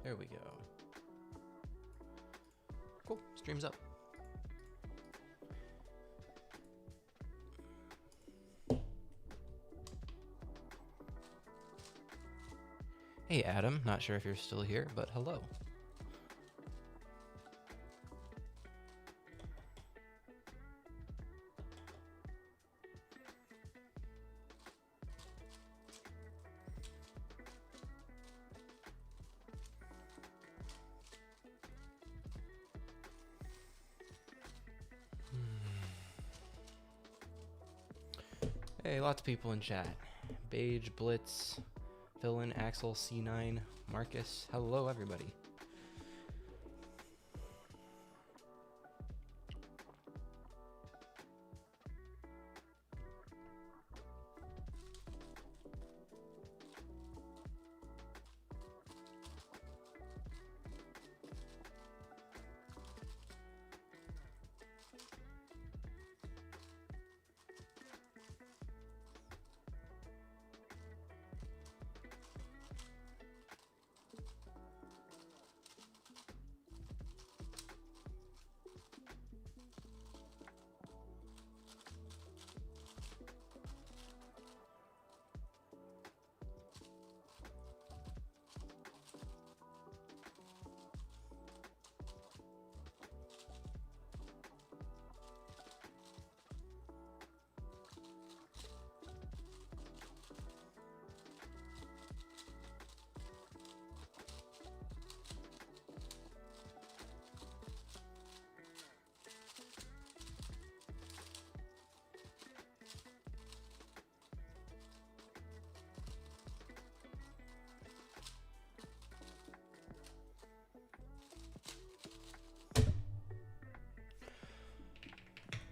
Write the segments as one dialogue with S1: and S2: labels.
S1: There we go. Cool, stream's up. Hey Adam, not sure if you're still here, but hello. Hey, lots of people in chat. Beige, Blitz, Villain, Axel, C9, Marcus. Hello, everybody.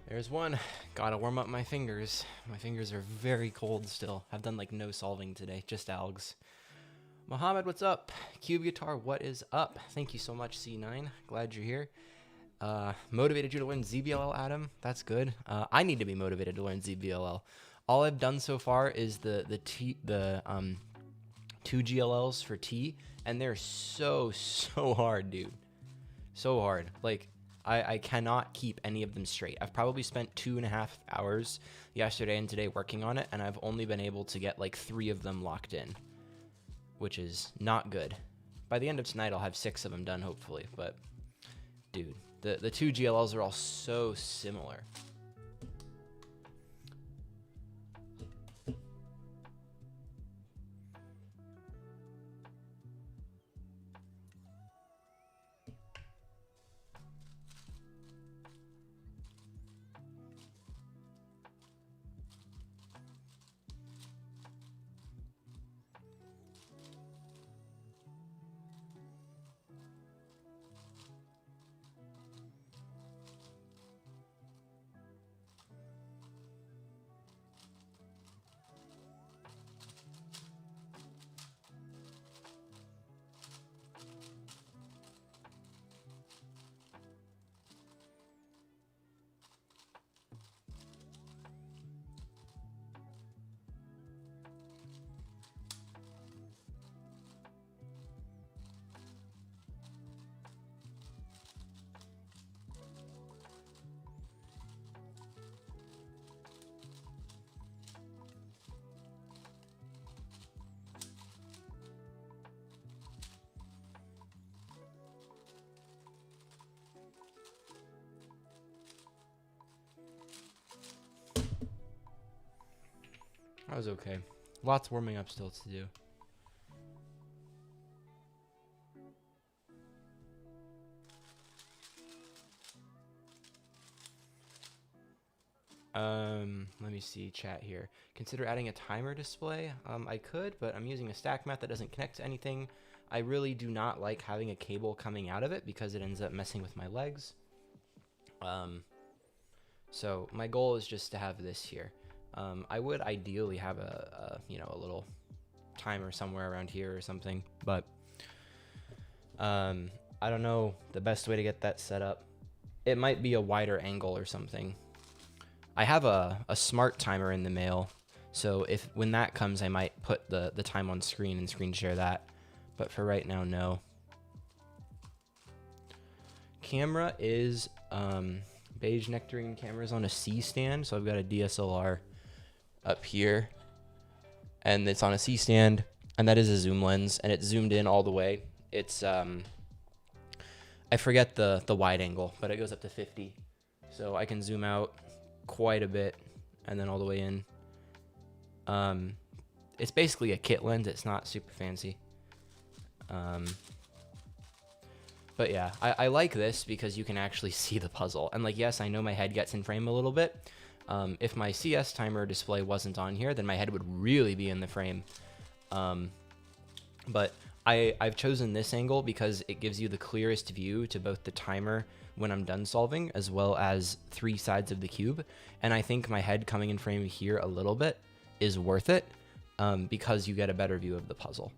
S1: There's one. Gotta warm up my fingers. My fingers are very cold still. I've done like no solving today, just algs. Mohammed, what's up? Cube Guitar, what is up? Thank you so much, C9. Glad you're here. Motivated you to learn ZBLL, Adam. That's good. I need to be motivated to learn ZBLL. All I've done so far is the 2 GLLs for T, and they're so hard, dude. So hard. Like, I cannot keep any of them straight. I've probably spent 2.5 hours yesterday and today working on it, and I've only been able to get like 3 of them locked in, which is not good. By the end of tonight, I'll have 6 of them done, hopefully. But, dude, the 2 GLLs are all so similar. That was okay. Lots warming up still to do. Let me see chat here. Consider adding a timer display. I could, but I'm using a stack mat that doesn't connect to anything. I really do not like having a cable coming out of it because it ends up messing with my legs. So my goal is just to have this here. I would ideally have a little timer somewhere around here or something, but I don't know the best way to get that set up. It might be a wider angle or something. I have a smart timer in the mail, so when that comes, I might put the time on screen and screen share that. But for right now, no. camera is beige nectarine camera's on a C stand, so I've got a DSLR up here, and it's on a C stand, and that is a zoom lens, and it's zoomed in all the way. It's I forget the wide angle, but it goes up to 50, so I can zoom out quite a bit and then all the way in. It's basically a kit lens. It's not super fancy. But yeah, I like this because you can actually see the puzzle. And like, yes, I know my head gets in frame a little bit. If my CS timer display wasn't on here, then my head would really be in the frame. But I've chosen this angle because it gives you the clearest view to both the timer when I'm done solving, as well as 3 sides of the cube. And I think my head coming in frame here a little bit is worth it, because you get a better view of the puzzle.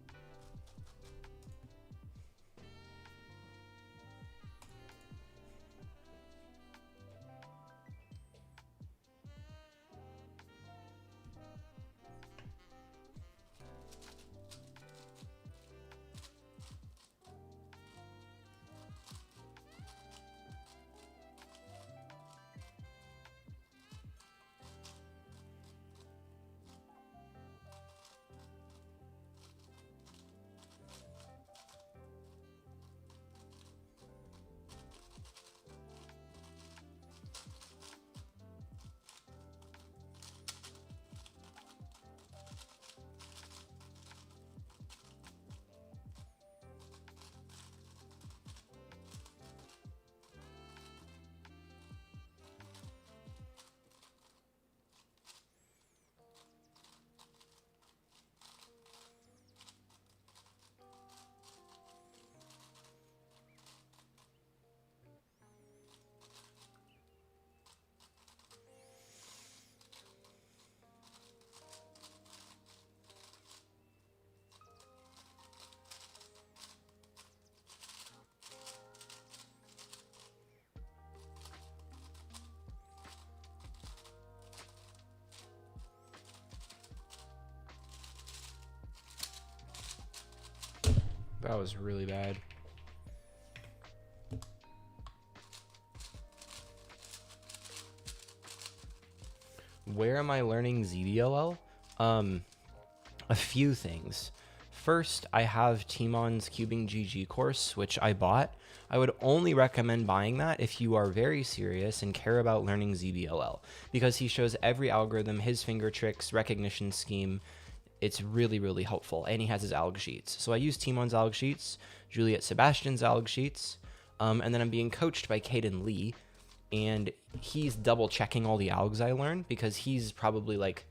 S1: That was really bad. Where am I learning ZBLL? A few things. First, I have Timon's Cubing GG course, which I bought. I would only recommend buying that if you are very serious and care about learning ZBLL, because he shows every algorithm, his finger tricks, recognition scheme. It's really, really helpful, and he has his alg sheets. So I use Timon's alg sheets, Juliet Sebastian's alg sheets, and then I'm being coached by Caden Lee, and he's double checking all the algs I learn, because he's probably like,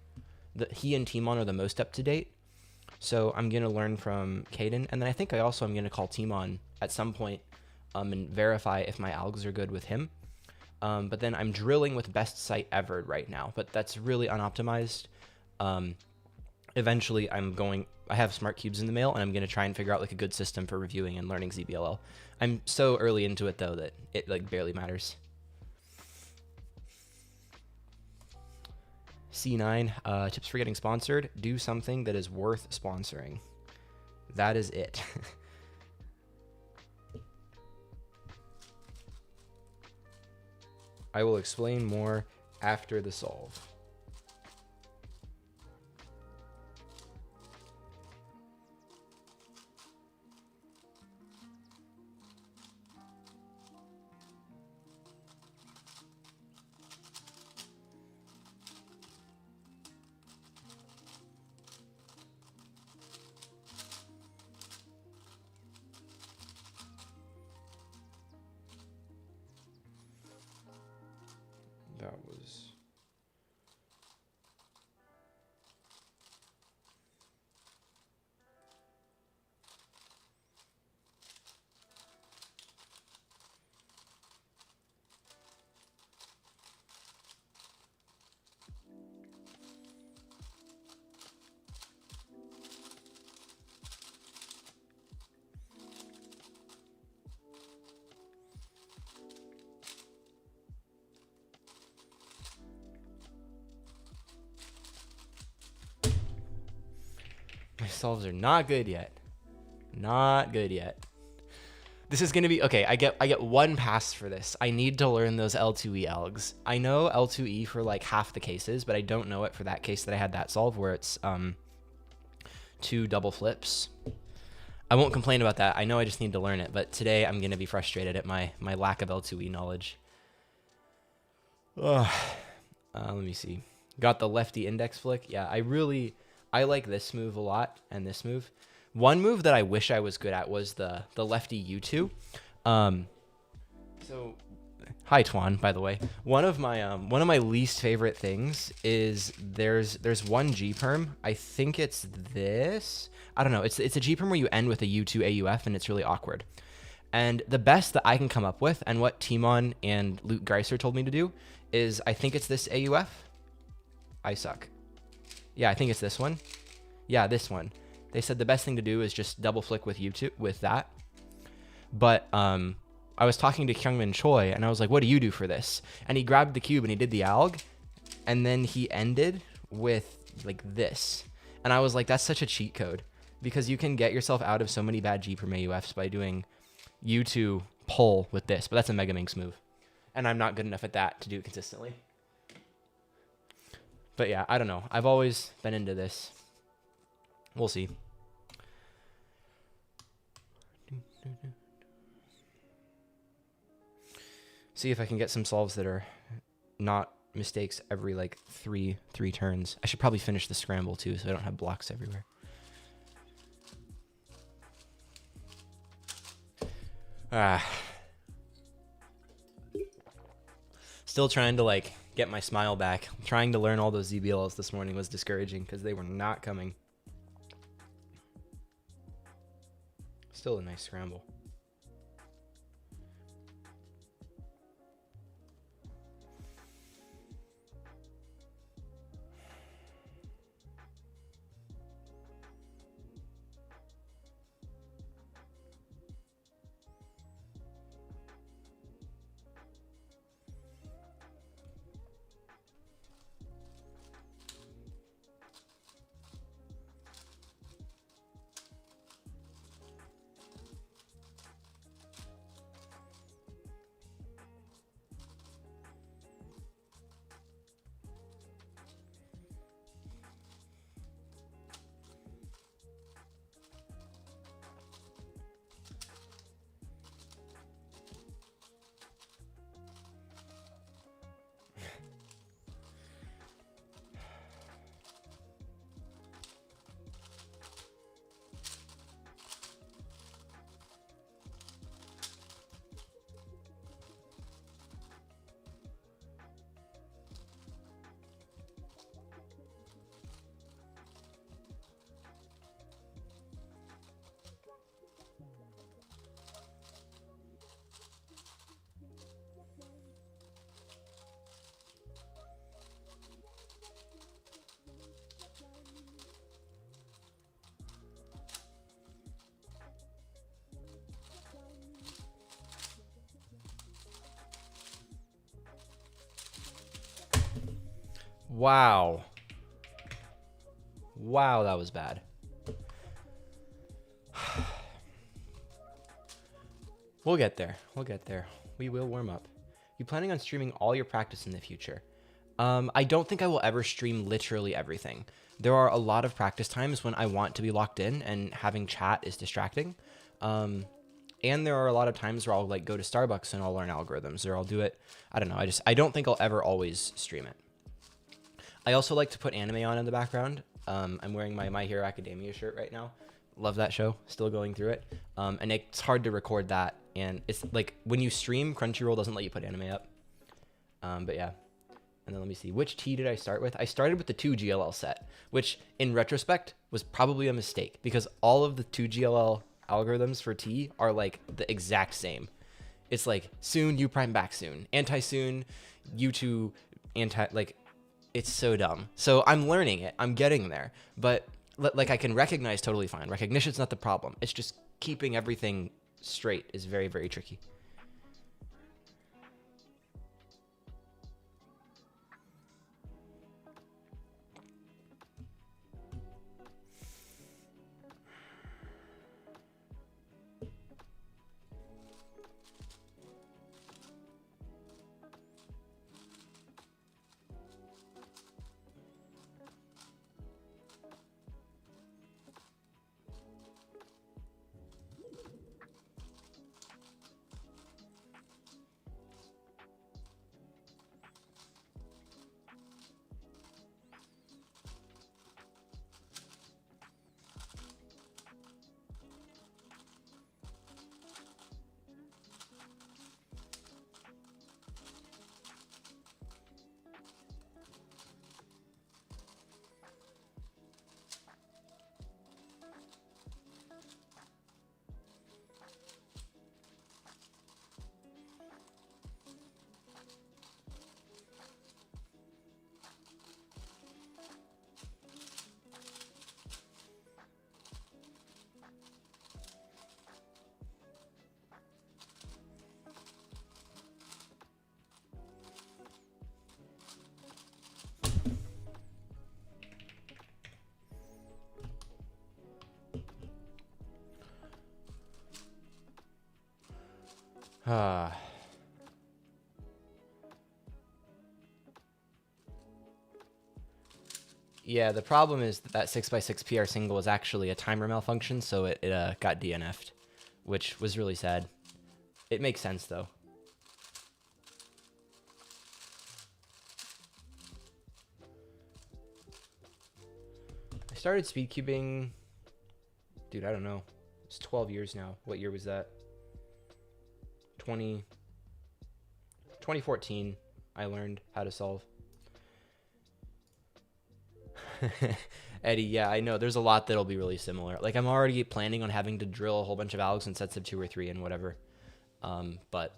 S1: he and Timon are the most up to date. So I'm gonna learn from Caden, and then I think I also am gonna call Timon at some point and verify if my algs are good with him. But then I'm drilling with best site ever right now, but that's really unoptimized. Eventually I have smart cubes in the mail, and I'm going to try and figure out like a good system for reviewing and learning ZBLL. I'm so early into it though that it like barely matters. C9, tips for getting sponsored. Do something that is worth sponsoring. That is it. I will explain more after the solve. That was... My solves are not good yet. Not good yet. This is gonna be okay. I get one pass for this. I need to learn those L2E algs. I know L2E for like half the cases, but I don't know it for that case that I had that solve where it's 2 double flips. I won't complain about that. I know I just need to learn it, but today I'm gonna be frustrated at my lack of L2E knowledge. Let me see. Got the lefty index flick. Yeah, I like this move a lot and this move. One move that I wish I was good at was the lefty U2. So, hi Twan, by the way. One of my least favorite things is there's one G perm. I think it's this. I don't know. It's a G perm where you end with a U2 AUF and it's really awkward. And the best that I can come up with, and what Timon and Luke Greiser told me to do, is I think it's this AUF. I suck. Yeah, I think it's this one. Yeah, this one. They said the best thing to do is just double flick with YouTube with that. But I was talking to Kyungmin Choi and I was like, what do you do for this? And he grabbed the cube and he did the alg and then he ended with like this. And I was like, that's such a cheat code because you can get yourself out of so many bad G perm AUFs by doing U2 pull with this, but that's a Mega Minx move. And I'm not good enough at that to do it consistently. But yeah, I don't know. I've always been into this. We'll see. See if I can get some solves that are not mistakes every like three turns. I should probably finish the scramble too so I don't have blocks everywhere. Still trying to like get my smile back. Trying to learn all those ZBLLs this morning was discouraging because they were not coming. Still a nice scramble. Wow. Wow, that was bad. We'll get there. We'll get there. We will warm up. You planning on streaming all your practice in the future? I don't think I will ever stream literally everything. There are a lot of practice times when I want to be locked in and having chat is distracting. And there are a lot of times where I'll like go to Starbucks and I'll learn algorithms or I'll do it. I don't know. I don't think I'll ever always stream it. I also like to put anime on in the background. I'm wearing my My Hero Academia shirt right now. Love that show. Still going through it. And it's hard to record that. And it's like when you stream, Crunchyroll doesn't let you put anime up. But yeah. And then let me see. Which T did I start with? I started with the 2 GLL set, which in retrospect was probably a mistake because all of the 2 GLL algorithms for T are like the exact same. It's like soon, U prime back soon, anti-soon, U2, anti, like it's so dumb. So I'm learning it. I'm getting there. But like I can recognize totally fine. Recognition's not the problem. It's just keeping everything straight is very, very tricky. Yeah, the problem is that 6x6 PR single is actually a timer malfunction, so it got DNF'd, which was really sad. It makes sense, though. I started speedcubing, dude, I don't know. It's 12 years now. What year was that? 2014, I learned how to solve. Eddie, yeah, I know. There's a lot that'll be really similar. Like, I'm already planning on having to drill a whole bunch of algs in sets of 2 or 3 and whatever. But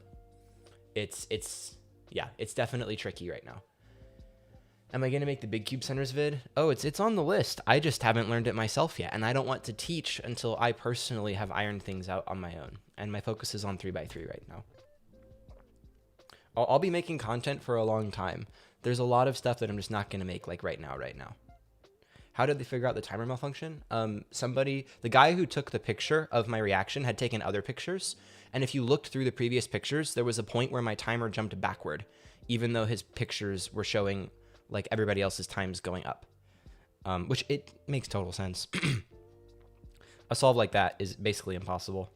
S1: it's definitely tricky right now. Am I going to make the big cube centers vid? Oh, it's on the list. I just haven't learned it myself yet, and I don't want to teach until I personally have ironed things out on my own. And my focus is on 3x3 right now. I'll be making content for a long time. There's a lot of stuff that I'm just not going to make like right now. How did they figure out the timer malfunction? The guy who took the picture of my reaction had taken other pictures. And if you looked through the previous pictures, there was a point where my timer jumped backward, even though his pictures were showing like everybody else's times going up, which it makes total sense. A solve like that is basically impossible.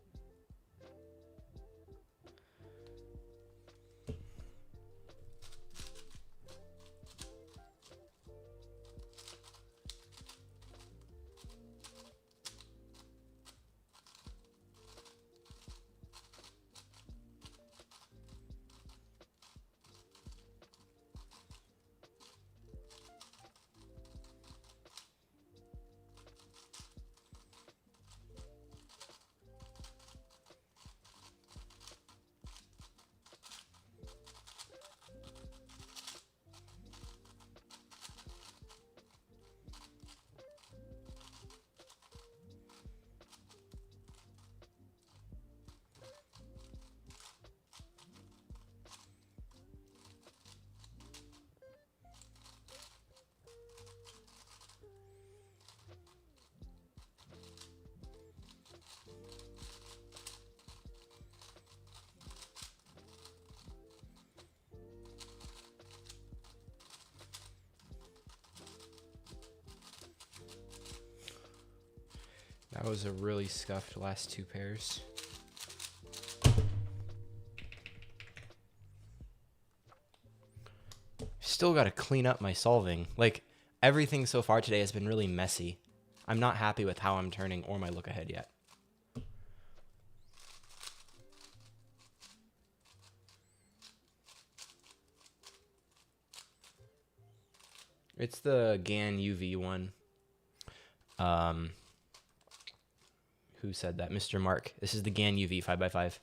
S1: That was a really scuffed last 2 pairs. Still got to clean up my solving. Like, everything so far today has been really messy. I'm not happy with how I'm turning or my look ahead yet. It's the GAN UV one. Who said that? Mr. Mark. This is the GAN UV 5x5.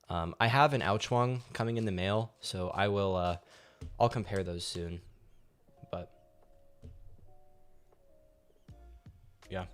S1: I have an Ouchwang coming in the mail, so I will, I'll compare those soon. But, yeah.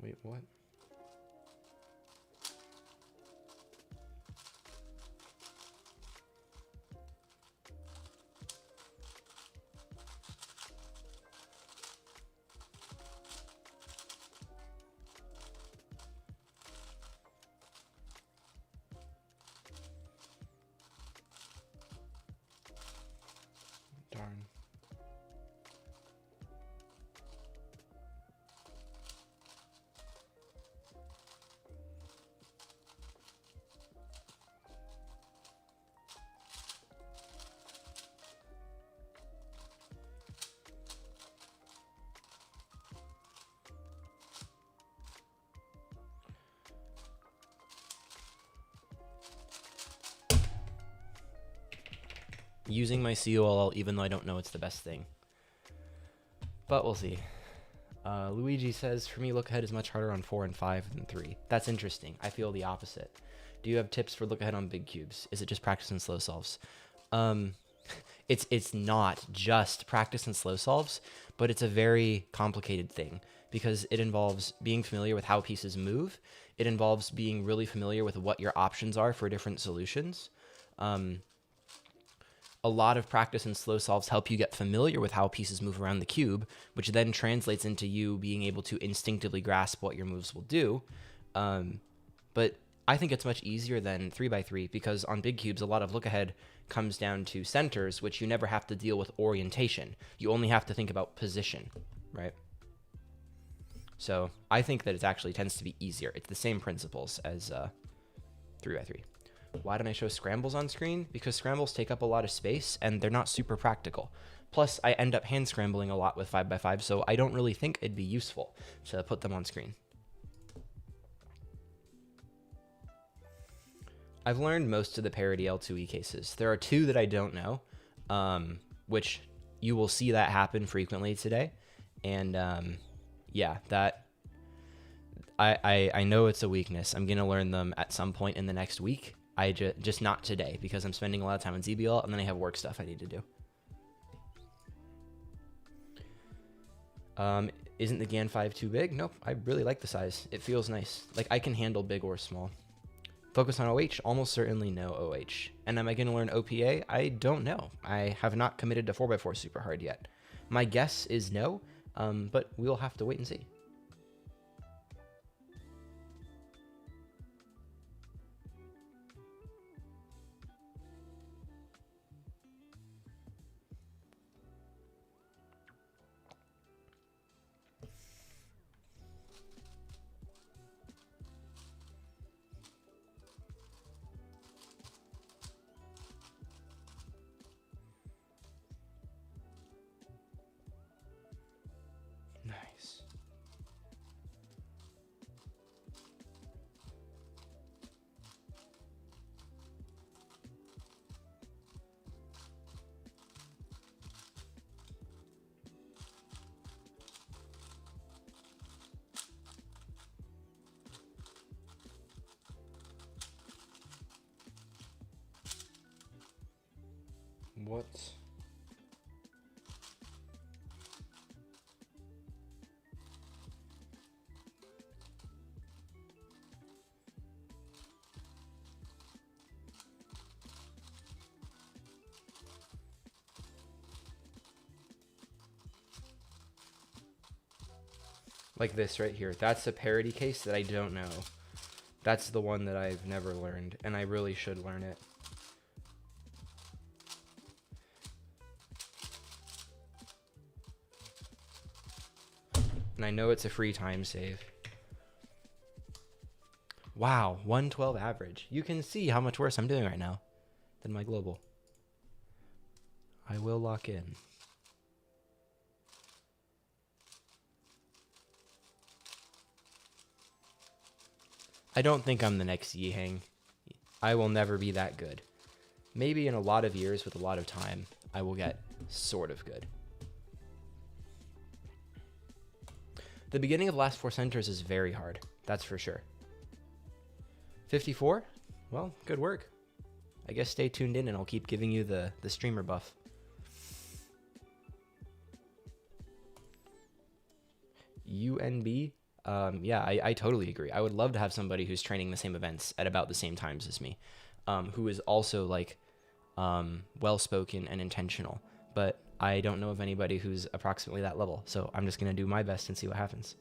S1: Wait, what? Darn. Using my COLL even though I don't know it's the best thing. But we'll see. Luigi says, for me, look ahead is much harder on 4 and 5 than 3. That's interesting. I feel the opposite. Do you have tips for look ahead on big cubes? Is it just practice and slow solves? Um, it's not just practice and slow solves, but it's a very complicated thing because it involves being familiar with how pieces move. It involves being really familiar with what your options are for different solutions. A lot of practice and slow solves help you get familiar with how pieces move around the cube, which then translates into you being able to instinctively grasp what your moves will do. But I think it's much easier than 3x3 because on big cubes, a lot of look ahead comes down to centers, which you never have to deal with orientation. You only have to think about position, right? So I think that it actually tends to be easier. It's the same principles as 3x3. Why don't I show scrambles on screen? Because scrambles take up a lot of space and they're not super practical. Plus, I end up hand scrambling a lot with 5x5, so I don't really think it'd be useful to put them on screen. I've learned most of the parity L2E cases. There are two that I don't know, which you will see that happen frequently today. And yeah, that I know it's a weakness. I'm going to learn them at some point in the next week. Just not today because I'm spending a lot of time on ZBLL and then I have work stuff I need to do. Isn't the GAN 5 too big? Nope, I really like the size. It feels nice. Like I can handle big or small. Focus on OH? Almost certainly no OH. And am I going to learn OPA? I don't know. I have not committed to 4x4 super hard yet. My guess is no, but we'll have to wait and see. Nice. What? Like this right here. That's a parity case that I don't know. That's the one that I've never learned, and I really should learn it. And I know it's a free time save. Wow, 112 average. You can see how much worse I'm doing right now than my global. I will lock in. I don't think I'm the next Yihang. I will never be that good. Maybe in a lot of years with a lot of time, I will get sort of good. The beginning of last 4 centers is very hard. That's for sure. 54? Well, good work. I guess stay tuned in and I'll keep giving you the streamer buff. UNB? Yeah, I totally agree. I would love to have somebody who's training the same events at about the same times as me, who is also like well-spoken and intentional. But I don't know of anybody who's approximately that level. So I'm just going to do my best and see what happens.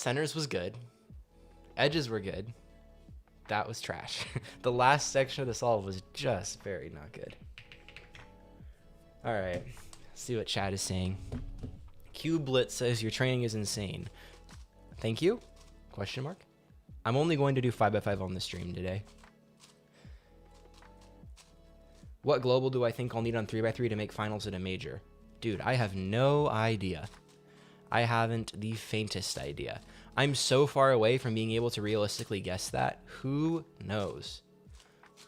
S1: Centers was good. Edges were good. That was trash. The last section of the solve was just very not good. All right, see what chat is saying. Qblit says your training is insane. Thank you? Question mark. I'm only going to do 5x5 on the stream today. What global do I think I'll need on 3x3 to make finals at a major? Dude, I have no idea. I haven't the faintest idea. I'm so far away from being able to realistically guess that. Who knows?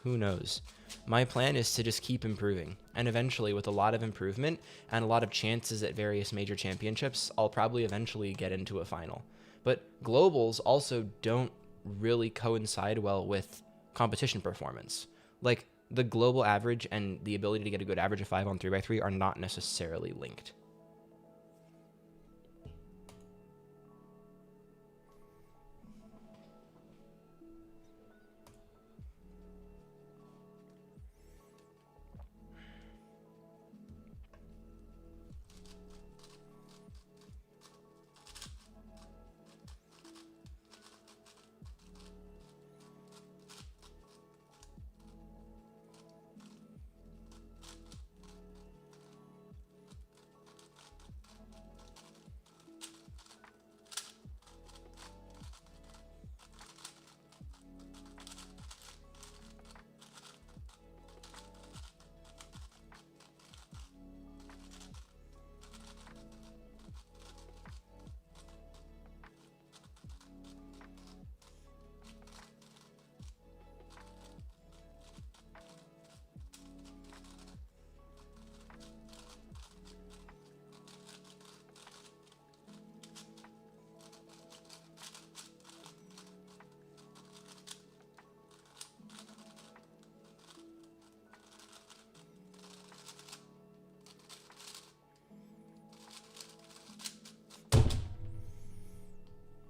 S1: Who knows? My plan is to just keep improving. And eventually, with a lot of improvement and a lot of chances at various major championships, I'll probably eventually get into a final. But globals also don't really coincide well with competition performance. Like, the global average and the ability to get a good average of 5 on 3x3 are not necessarily linked.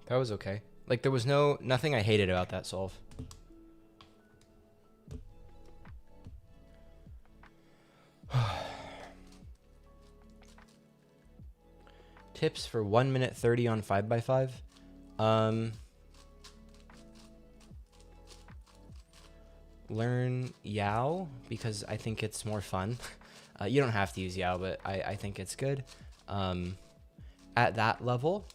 S1: That was okay. Like, there was nothing I hated about that solve. Tips for 1 minute 30 on 5x5. Learn Yao because I think it's more fun. You don't have to use Yao, but I think it's good. At that level,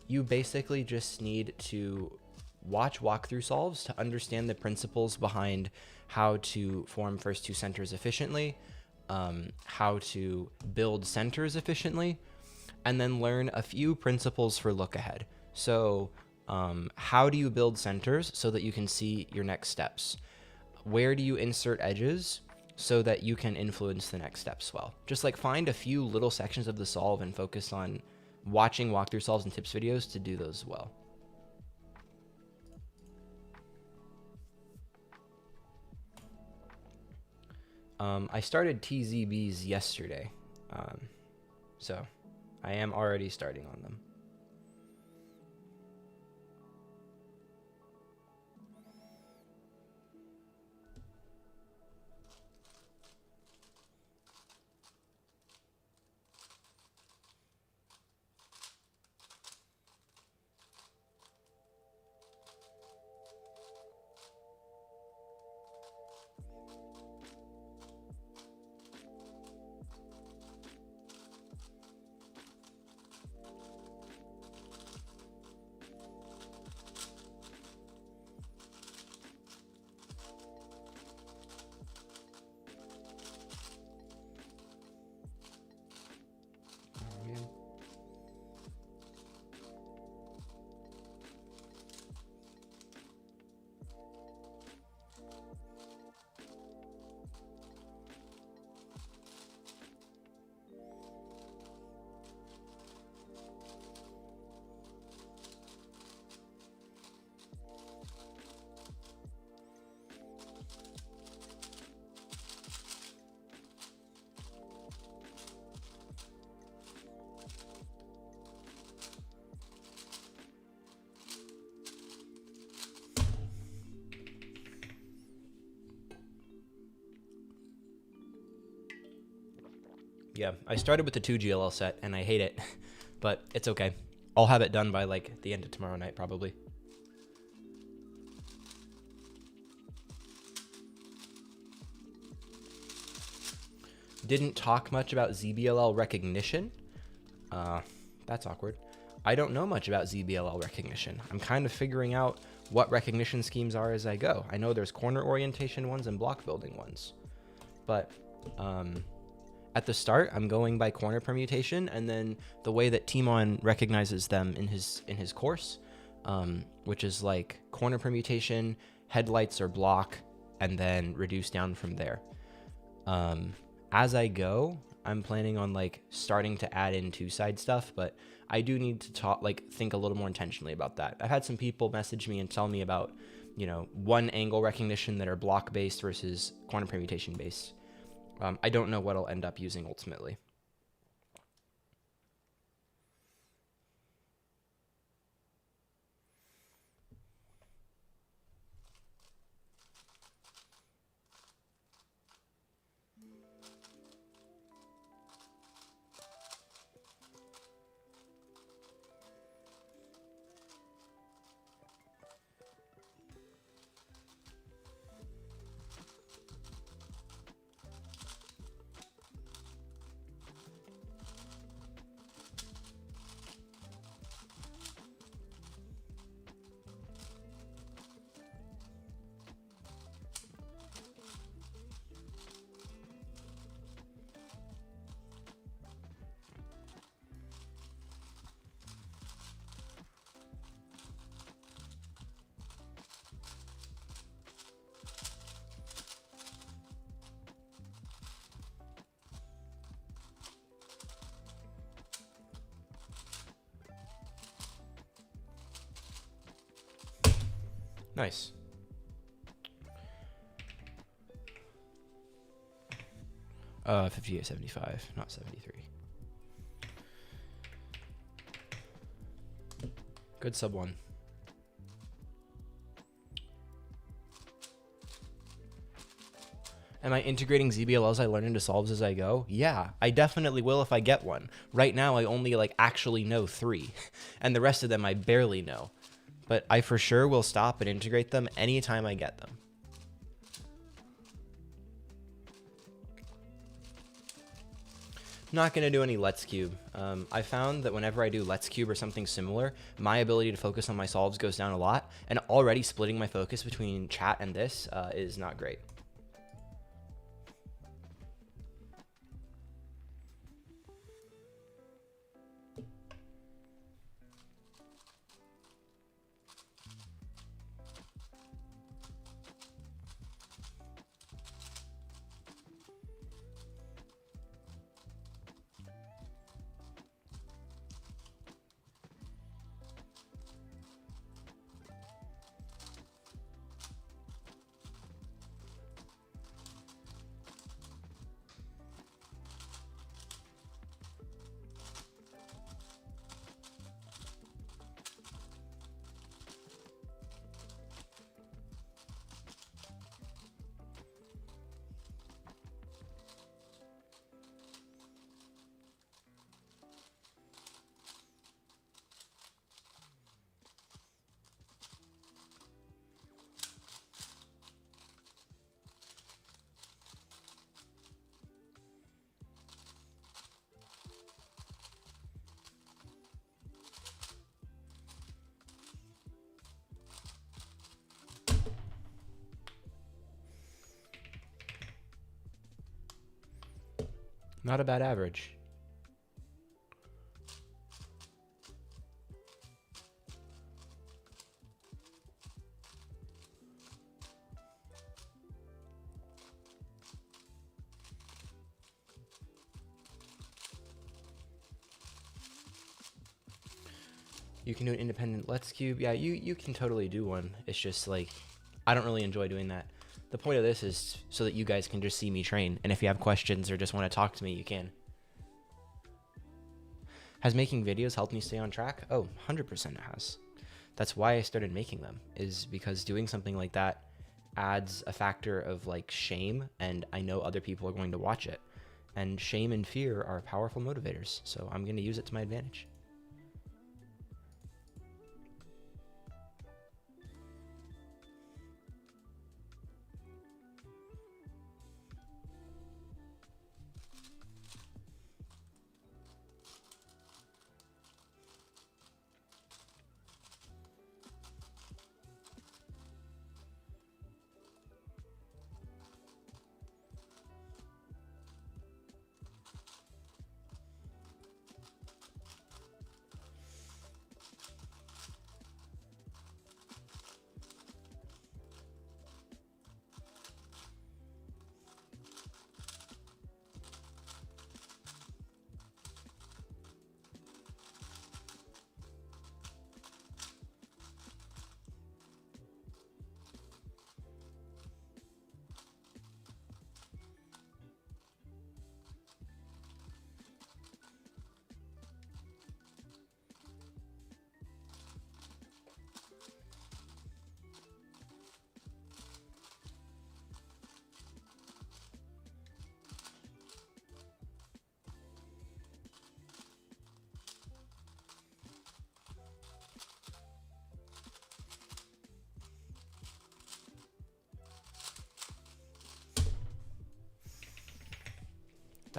S1: you basically just need to watch walkthrough solves to understand the principles behind how to form first two centers efficiently, how to build centers efficiently, and then learn a few principles for look ahead. So how do you build centers so that you can see your next steps? Where do you insert edges so that you can influence the next steps well? Just like find a few little sections of the solve and focus on watching walkthrough solves and tips videos to do those well. I started TZBs yesterday, so I am already starting on them. Yeah, I started with the 2 GLL set and I hate it, but it's okay. I'll have it done by like the end of tomorrow night, probably. Didn't talk much about ZBLL recognition. That's awkward. I don't know much about ZBLL recognition. I'm kind of figuring out what recognition schemes are as I go. I know there's corner orientation ones and block building ones, but at the start, I'm going by corner permutation, and then the way that Timon recognizes them in his course, which is like corner permutation, headlights or block, and then reduce down from there. As I go, I'm planning on like starting to add in two-side stuff, but I do need to think a little more intentionally about that. I've had some people message me and tell me about, one angle recognition that are block based versus corner permutation based. I don't know what I'll end up using ultimately. Nice. Uh, 58.75, not 73. Good sub one. Am I integrating ZBLLs I learn into solves as I go? Yeah, I definitely will if I get one. Right now, I only actually know 3, and the rest of them I barely know. But I for sure will stop and integrate them anytime I get them. I'm not going to do any Let's Cube. I found that whenever I do Let's Cube or something similar, my ability to focus on my solves goes down a lot, and already splitting my focus between chat and this is not great. Not a bad average. You can do an independent Let's Cube. Yeah, you can totally do one. It's just I don't really enjoy doing that. The point of this is so that you guys can just see me train. And if you have questions or just want to talk to me, you can. Has making videos helped me stay on track? Oh, 100% it has. That's why I started making them, is because doing something like that adds a factor of shame, and I know other people are going to watch it. And shame and fear are powerful motivators, so I'm going to use it to my advantage.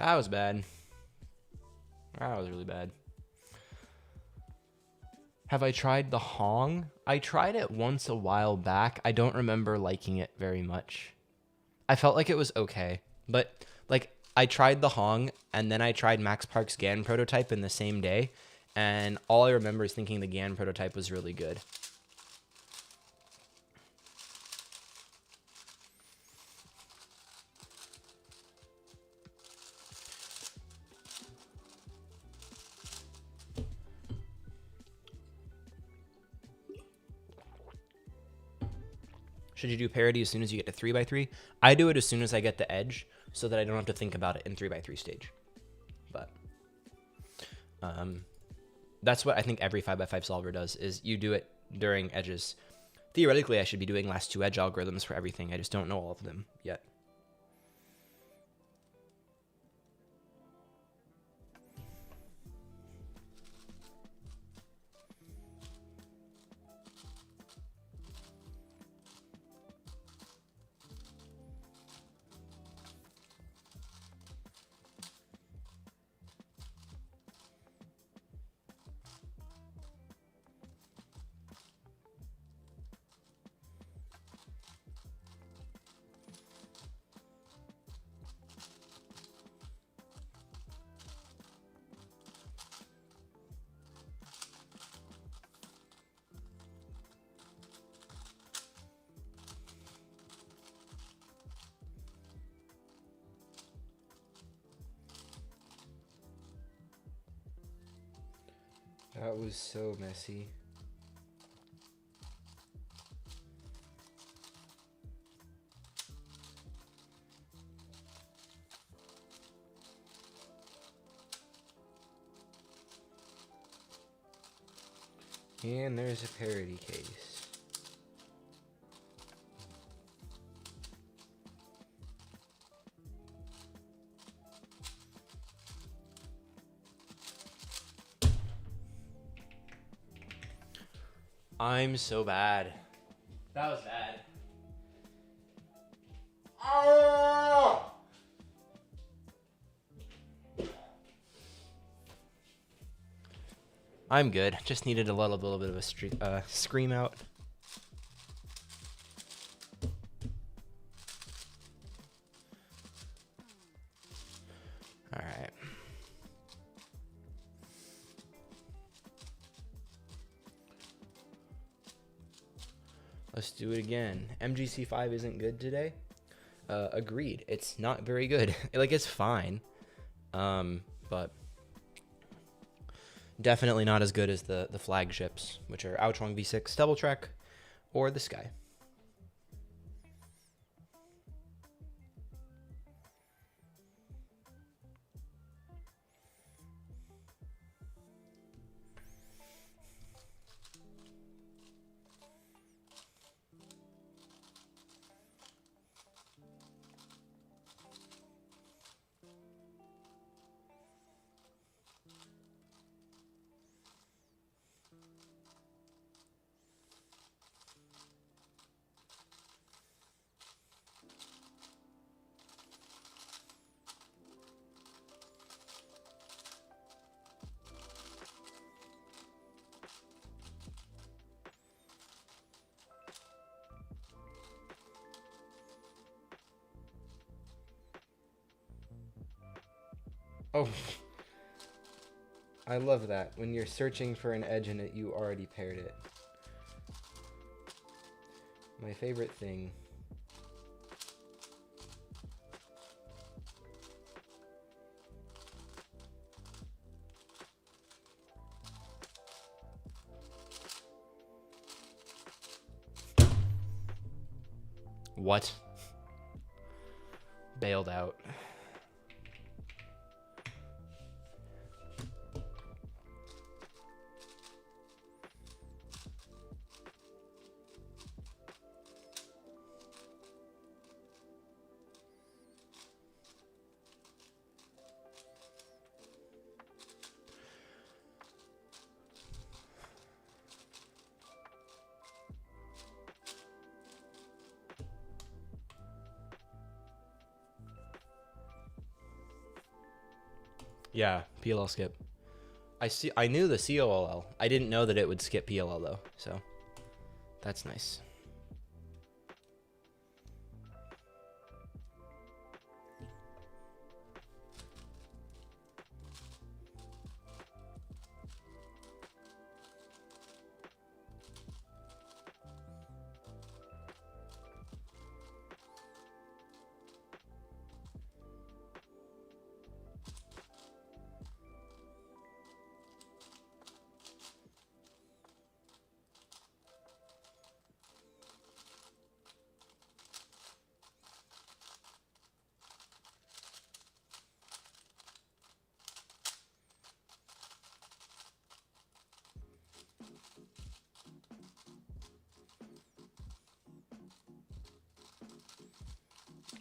S1: That was bad. That was really bad. Have I tried the Hong? I tried it once a while back. I don't remember liking it very much. I felt like it was okay, but like I tried the Hong and then I tried Max Park's GAN prototype in the same day, and all I remember is thinking the GAN prototype was really good. Should you do parity as soon as you get to 3x3? I do it as soon as I get the edge so that I don't have to think about it in 3x3 stage. But that's what I think every 5x5 solver does, is you do it during edges. Theoretically, I should be doing last 2 edge algorithms for everything. I just don't know all of them yet. That was so messy. And there's a parity case. I'm so bad. That was bad. Oh! I'm good. Just needed a little bit of a scream out. All right. Let's do it again. MGC5 isn't good today. Agreed. It's not very good. Like, it's fine. But definitely not as good as the flagships, which are Ao50 V6 Double Track or the Sky. Oh, I love that. When you're searching for an edge in it, you already paired it. My favorite thing. What? Bailed out. Yeah, PLL skip. I knew the COLL. I didn't know that it would skip PLL though, so that's nice.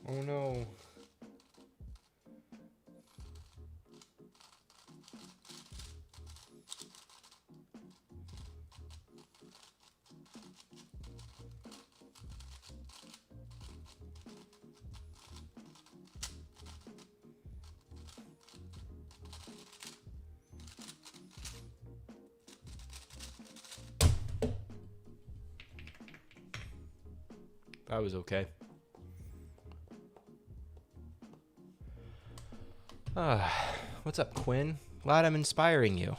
S1: Oh no. That was okay. What's up, Quinn? Glad I'm inspiring you.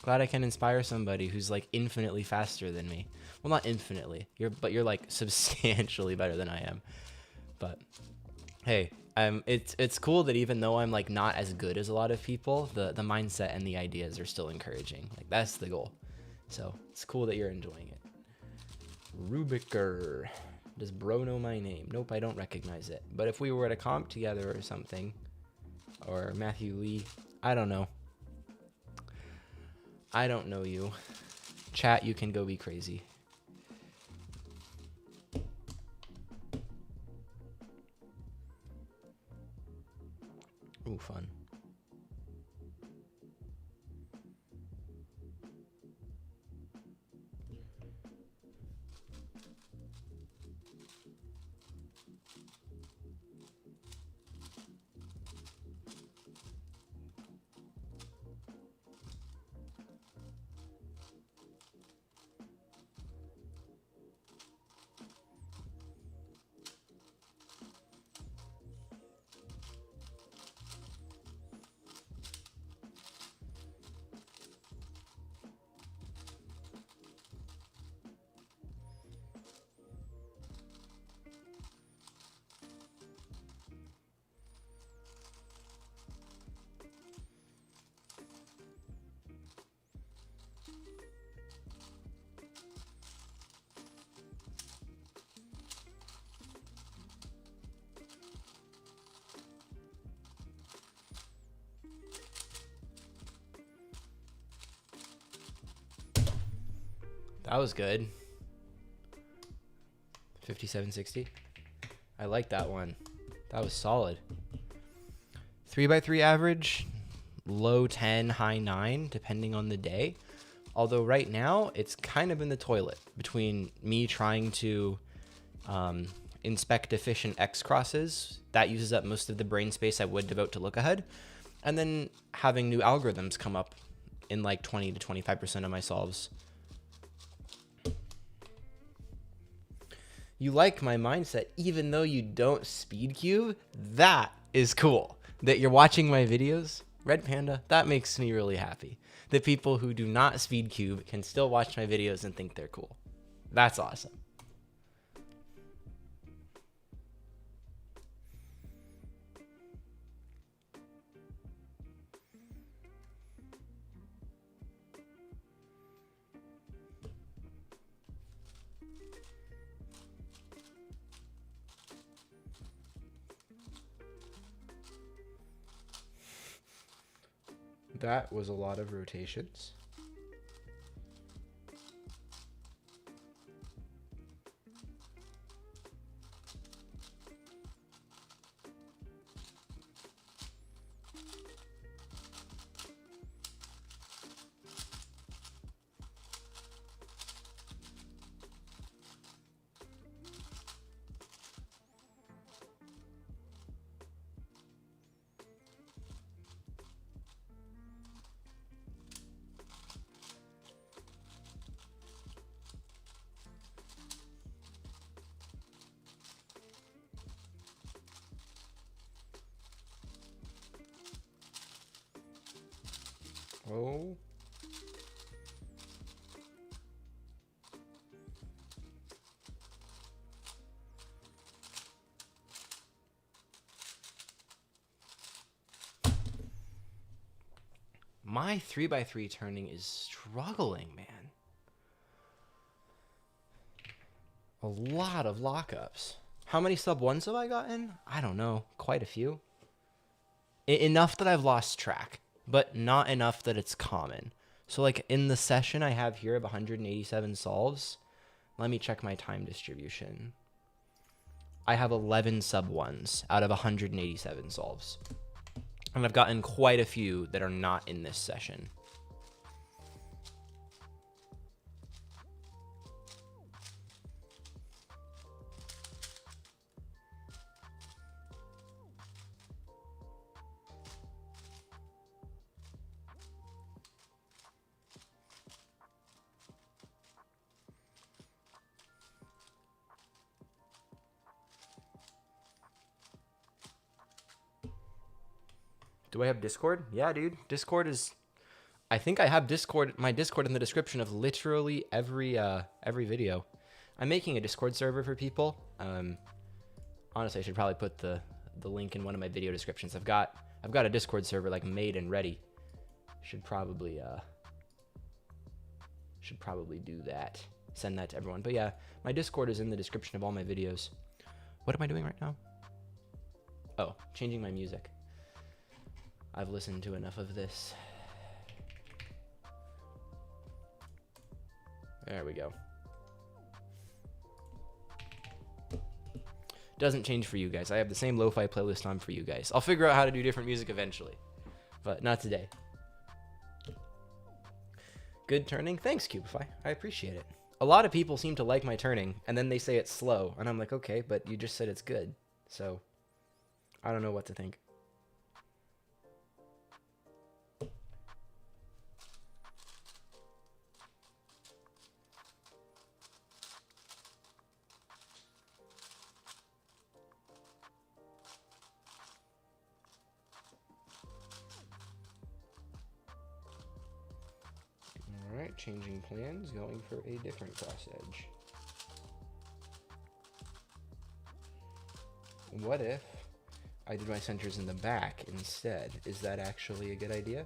S1: Glad I can inspire somebody who's like infinitely faster than me. Well, not infinitely. You're like substantially better than I am. But hey, it's cool that even though I'm like not as good as a lot of people, the mindset and the ideas are still encouraging. Like that's the goal. So it's cool that you're enjoying it. Rubiker. Does bro know my name? Nope, I don't recognize it. But if we were at a comp together or something, or Matthew Lee, I don't know. I don't know you. Chat, you can go be crazy. Ooh, fun. That was good. 5760. I like that one. That was solid. 3x3 average, low 10, high 9, depending on the day. Although right now, it's kind of in the toilet between me trying to inspect efficient X crosses. That uses up most of the brain space I would devote to look ahead. And then having new algorithms come up in like 20 to 25% of my solves. You like my mindset even though you don't speed cube? That is cool. That you're watching my videos, Red Panda, that makes me really happy. That people who do not speed cube can still watch my videos and think they're cool. That's awesome. That was a lot of rotations. Oh. My 3x3 turning is struggling, man. A lot of lockups. How many sub ones have I gotten? I don't know. Quite a few. Enough that I've lost track, but not enough that it's common. So like in the session I have here of 187 solves, let me check my time distribution. I have 11 sub ones out of 187 solves. And I've gotten quite a few that are not in this session. Do I have Discord? Yeah, dude. Discord is... I think I have Discord, my Discord in the description of literally every video. I'm making a Discord server for people. Honestly, I should probably put the link in one of my video descriptions. I've got a Discord server like made and ready. Should probably do that. Send that to everyone. But yeah, my Discord is in the description of all my videos. What am I doing right now? Oh, changing my music. I've listened to enough of this. There we go. Doesn't change for you guys. I have the same lo-fi playlist on for you guys. I'll figure out how to do different music eventually, but not today. Good turning. Thanks, Cubify. I appreciate it. A lot of people seem to like my turning, and then they say it's slow, and I'm like, okay, but you just said it's good. So I don't know what to think. Alright, changing plans, going for a different cross edge. What if I did my centers in the back instead? Is that actually a good idea?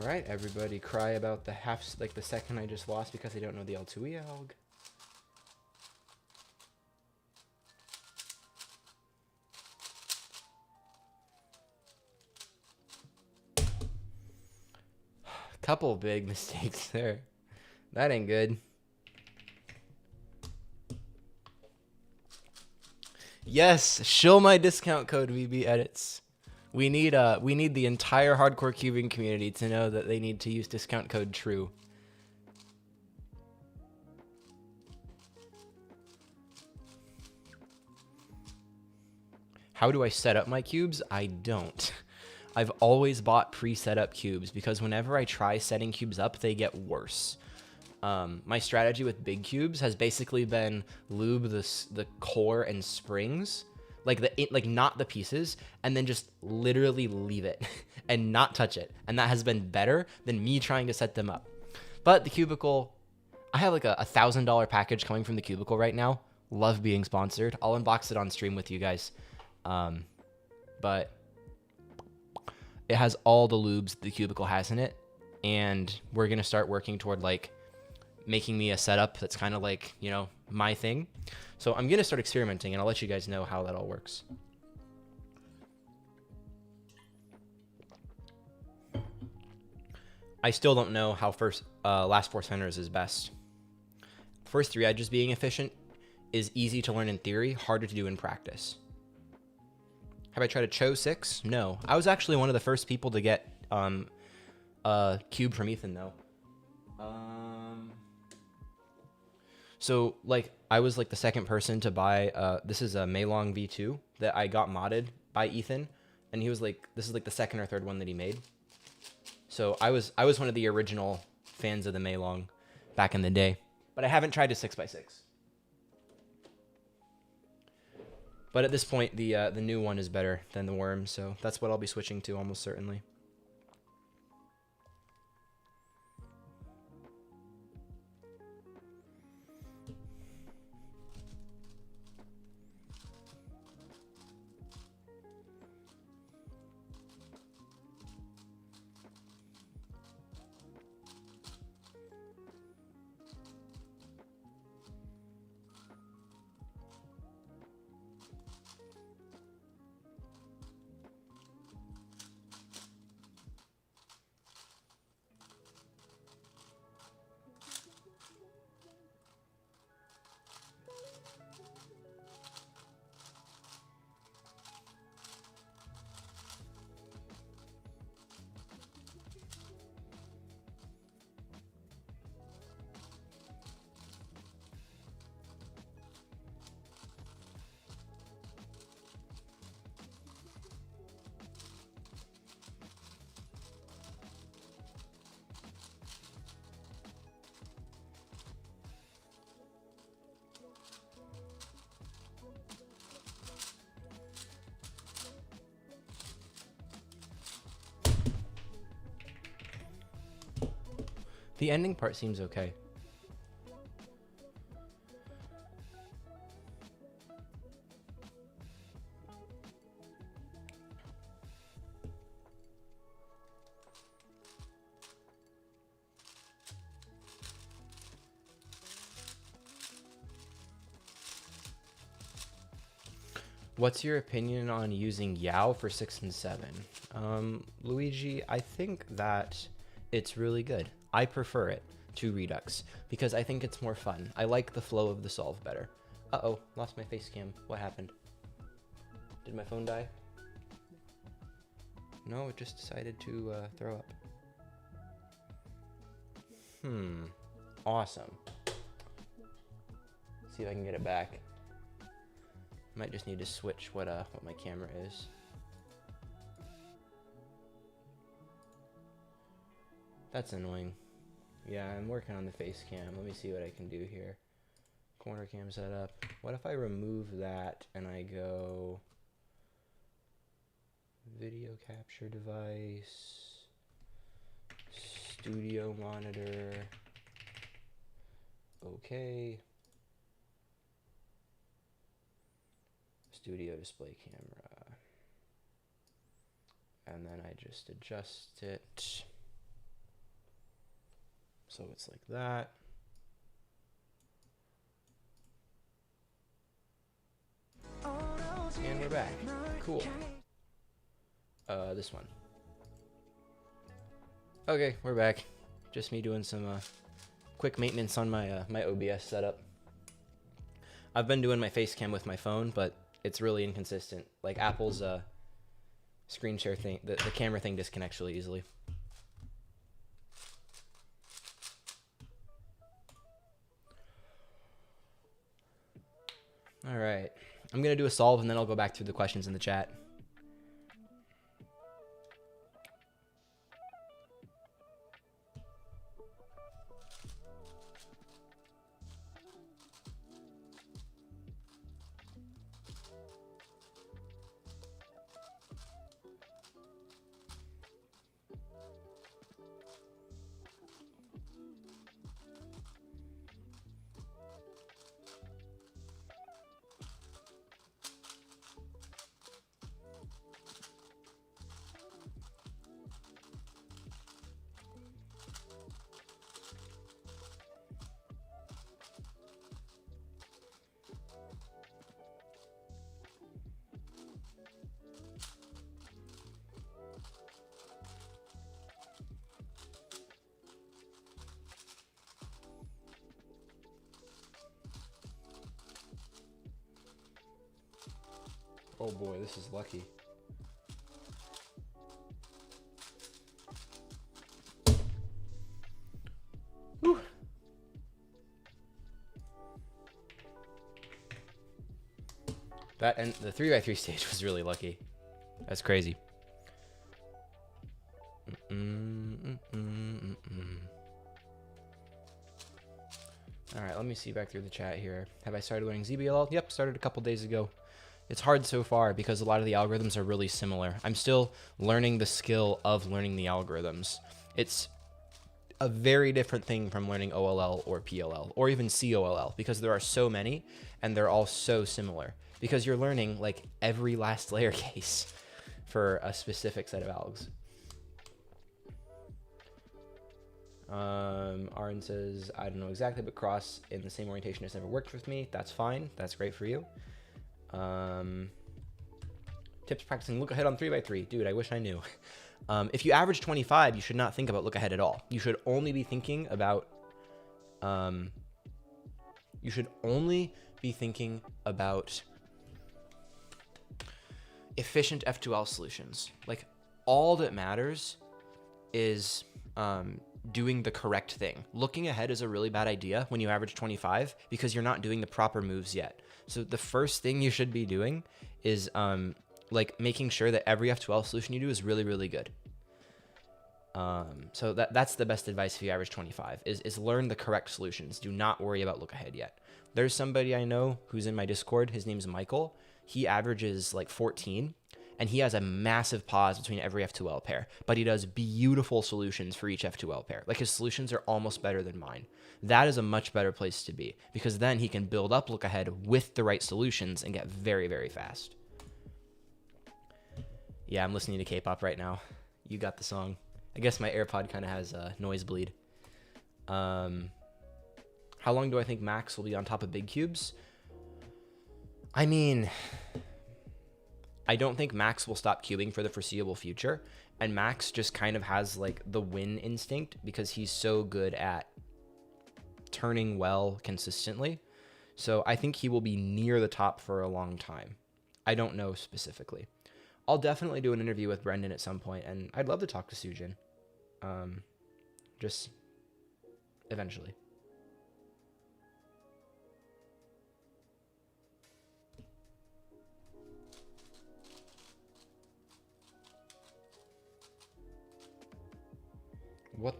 S1: All right, everybody cry about the the second I just lost because I don't know the L2E alg. Couple big mistakes there. That ain't good. Yes, show my discount code VB edits. We need the entire hardcore cubing community to know that they need to use discount code TRUE. How do I set up my cubes? I don't. I've always bought pre-set up cubes because whenever I try setting cubes up, they get worse. My strategy with big cubes has basically been lube the core and springs, like not the pieces, and then just literally leave it and not touch it. And that has been better than me trying to set them up. But the Cubicle, I have like a $1,000 package coming from the Cubicle right now. Love being sponsored. I'll unbox it on stream with you guys. But it has all the lubes the Cubicle has in it, and we're gonna start working toward like making me a setup that's kind of like, you know, my thing. So I'm gonna start experimenting, and I'll let you guys know how that all works. I still don't know how last four centers is best. First three edges being efficient is easy to learn in theory, harder to do in practice. Have I tried a Cho 6? No. I was actually one of the first people to get a cube from Ethan, though. So like I was like the second person to buy this is a Maylong V2 that I got modded by Ethan, and he was like, this is like the second or third one that he made. So I was one of the original fans of the Maylong back in the day, but I haven't tried a 6x6. But at this point, the new one is better than the Worm, so that's what I'll be switching to almost certainly. The ending part seems okay. What's your opinion on using Yao for 6 and 7? Luigi, I think that it's really good. I prefer it to Redux because I think it's more fun. I like the flow of the solve better. Uh-oh, lost my face cam. What happened? Did my phone die? No, it just decided to throw up. Awesome. See if I can get it back. Might just need to switch what my camera is. That's annoying. Yeah, I'm working on the face cam. Let me see what I can do here. Corner cam setup. What if I remove that and I go video capture device, studio monitor, okay, studio display camera, and then I just adjust it so it's like that. And we're back. Cool. This one. Okay, we're back. Just me doing some quick maintenance on my my OBS setup. I've been doing my face cam with my phone, but it's really inconsistent. Like Apple's screen share thing, the camera thing disconnects really easily. All right, I'm gonna do a solve and then I'll go back through the questions in the chat. Oh boy, this is lucky. Whew. That and the 3x3 stage was really lucky. That's crazy. All right, let me see back through the chat here. Have I started learning ZBLL? Yep, started a couple days ago. It's hard so far because a lot of the algorithms are really similar. I'm still learning the skill of learning the algorithms. It's a very different thing from learning OLL or PLL or even COLL because there are so many and they're all so similar because you're learning like every last layer case for a specific set of algs. Arn says, I don't know exactly, but cross in the same orientation has never worked with me. That's fine. That's great for you. Tips practicing look ahead on 3x3. Dude, I wish I knew. If you average 25, you should not think about look ahead at all. You should only be thinking about, efficient F2L solutions. Like all that matters is, doing the correct thing. Looking ahead is a really bad idea when you average 25 because you're not doing the proper moves yet. So the first thing you should be doing is like making sure that every F2L solution you do is really, really good. So that's the best advice if you average 25 is learn the correct solutions. Do not worry about look ahead yet. There's somebody I know who's in my Discord. His name's Michael. He averages like 14 and he has a massive pause between every F2L pair, but he does beautiful solutions for each F2L pair. Like his solutions are almost better than mine. That is a much better place to be because then he can build up look ahead with the right solutions and get very, very fast. Yeah, I'm listening to K-pop right now. You got the song. I guess my AirPod kind of has a noise bleed. How long do I think Max will be on top of big cubes? I mean, I don't think Max will stop cubing for the foreseeable future. And Max just kind of has like the win instinct because he's so good at turning well consistently. So I think he will be near the top for a long time. I don't know specifically. I'll definitely do an interview with Brendan at some point, and I'd love to talk to Sujin. Just eventually. What?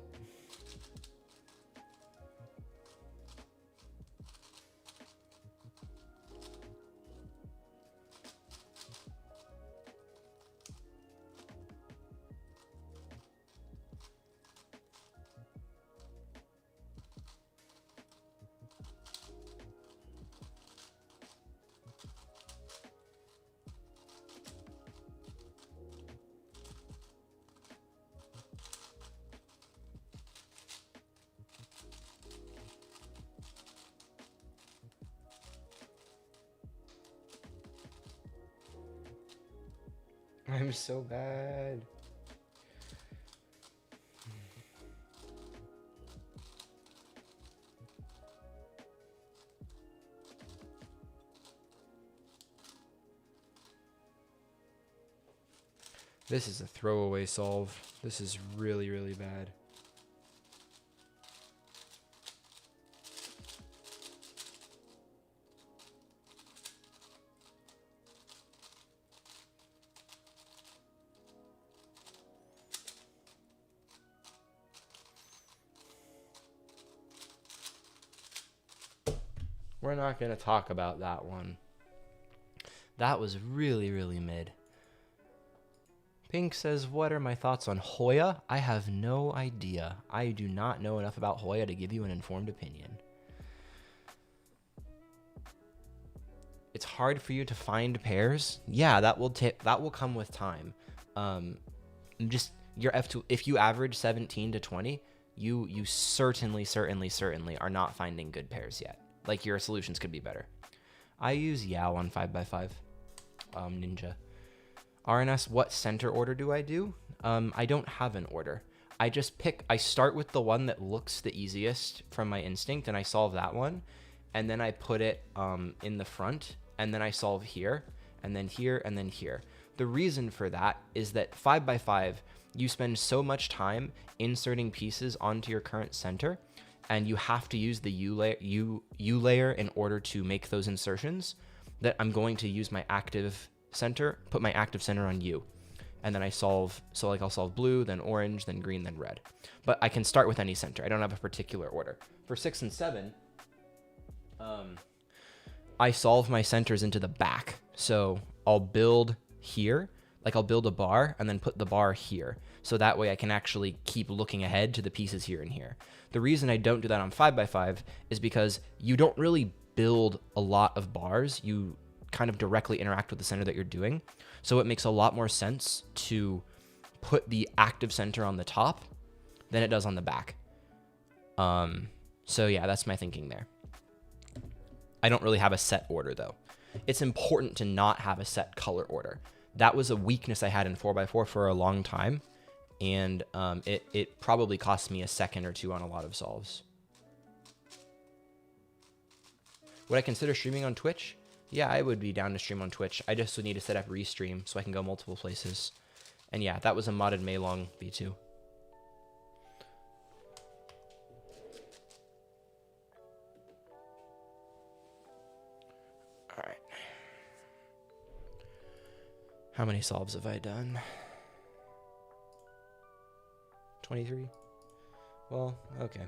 S1: I'm so bad. This is a throwaway solve. This is really, really bad. We're not going to talk about that one. That was really, really mid. Pink says, what are my thoughts on Hoya? I have no idea. I do not know enough about Hoya to give you an informed opinion. It's hard for you to find pairs. Yeah, that will come with time. Just your F2, if you average 17 to 20, you certainly are not finding good pairs yet. Like your solutions could be better. I use Yao on 5x5 Ninja. RNS, what center order do I do? I don't have an order. I start with the one that looks the easiest from my instinct and I solve that one. And then I put it in the front and then I solve here and then here and then here. The reason for that is that 5x5, you spend so much time inserting pieces onto your current center and you have to use the U layer in order to make those insertions, that I'm going to use my active center, put my active center on U. And then I solve, so like I'll solve blue, then orange, then green, then red. But I can start with any center. I don't have a particular order. For 6 and 7, I solve my centers into the back. So I'll build here, like I'll build a bar and then put the bar here. So that way I can actually keep looking ahead to the pieces here and here. The reason I don't do that on 5x5 is because you don't really build a lot of bars. You kind of directly interact with the center that you're doing. So it makes a lot more sense to put the active center on the top than it does on the back. So yeah, that's my thinking there. I don't really have a set order though. It's important to not have a set color order. That was a weakness I had in 4x4 for a long time. And it probably cost me a second or two on a lot of solves. Would I consider streaming on Twitch? Yeah, I would be down to stream on Twitch. I just would need to set up Restream so I can go multiple places. And yeah, that was a modded Meilong V2. All right. How many solves have I done? 23? Well, okay.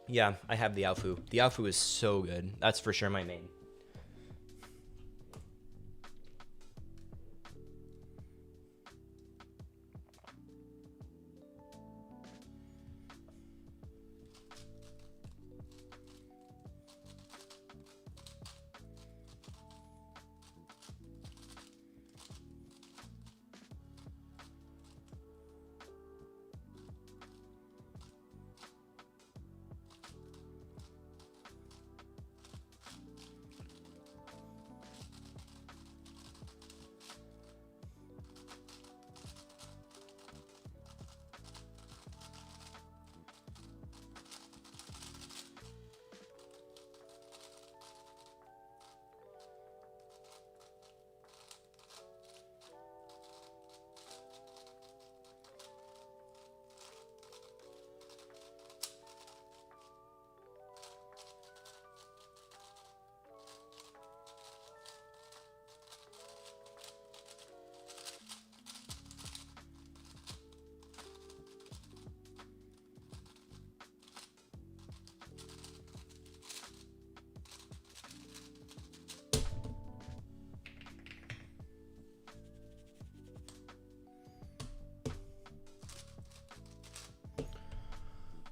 S1: Yeah, I have the Ao50. The Ao50 is so good. That's for sure my main.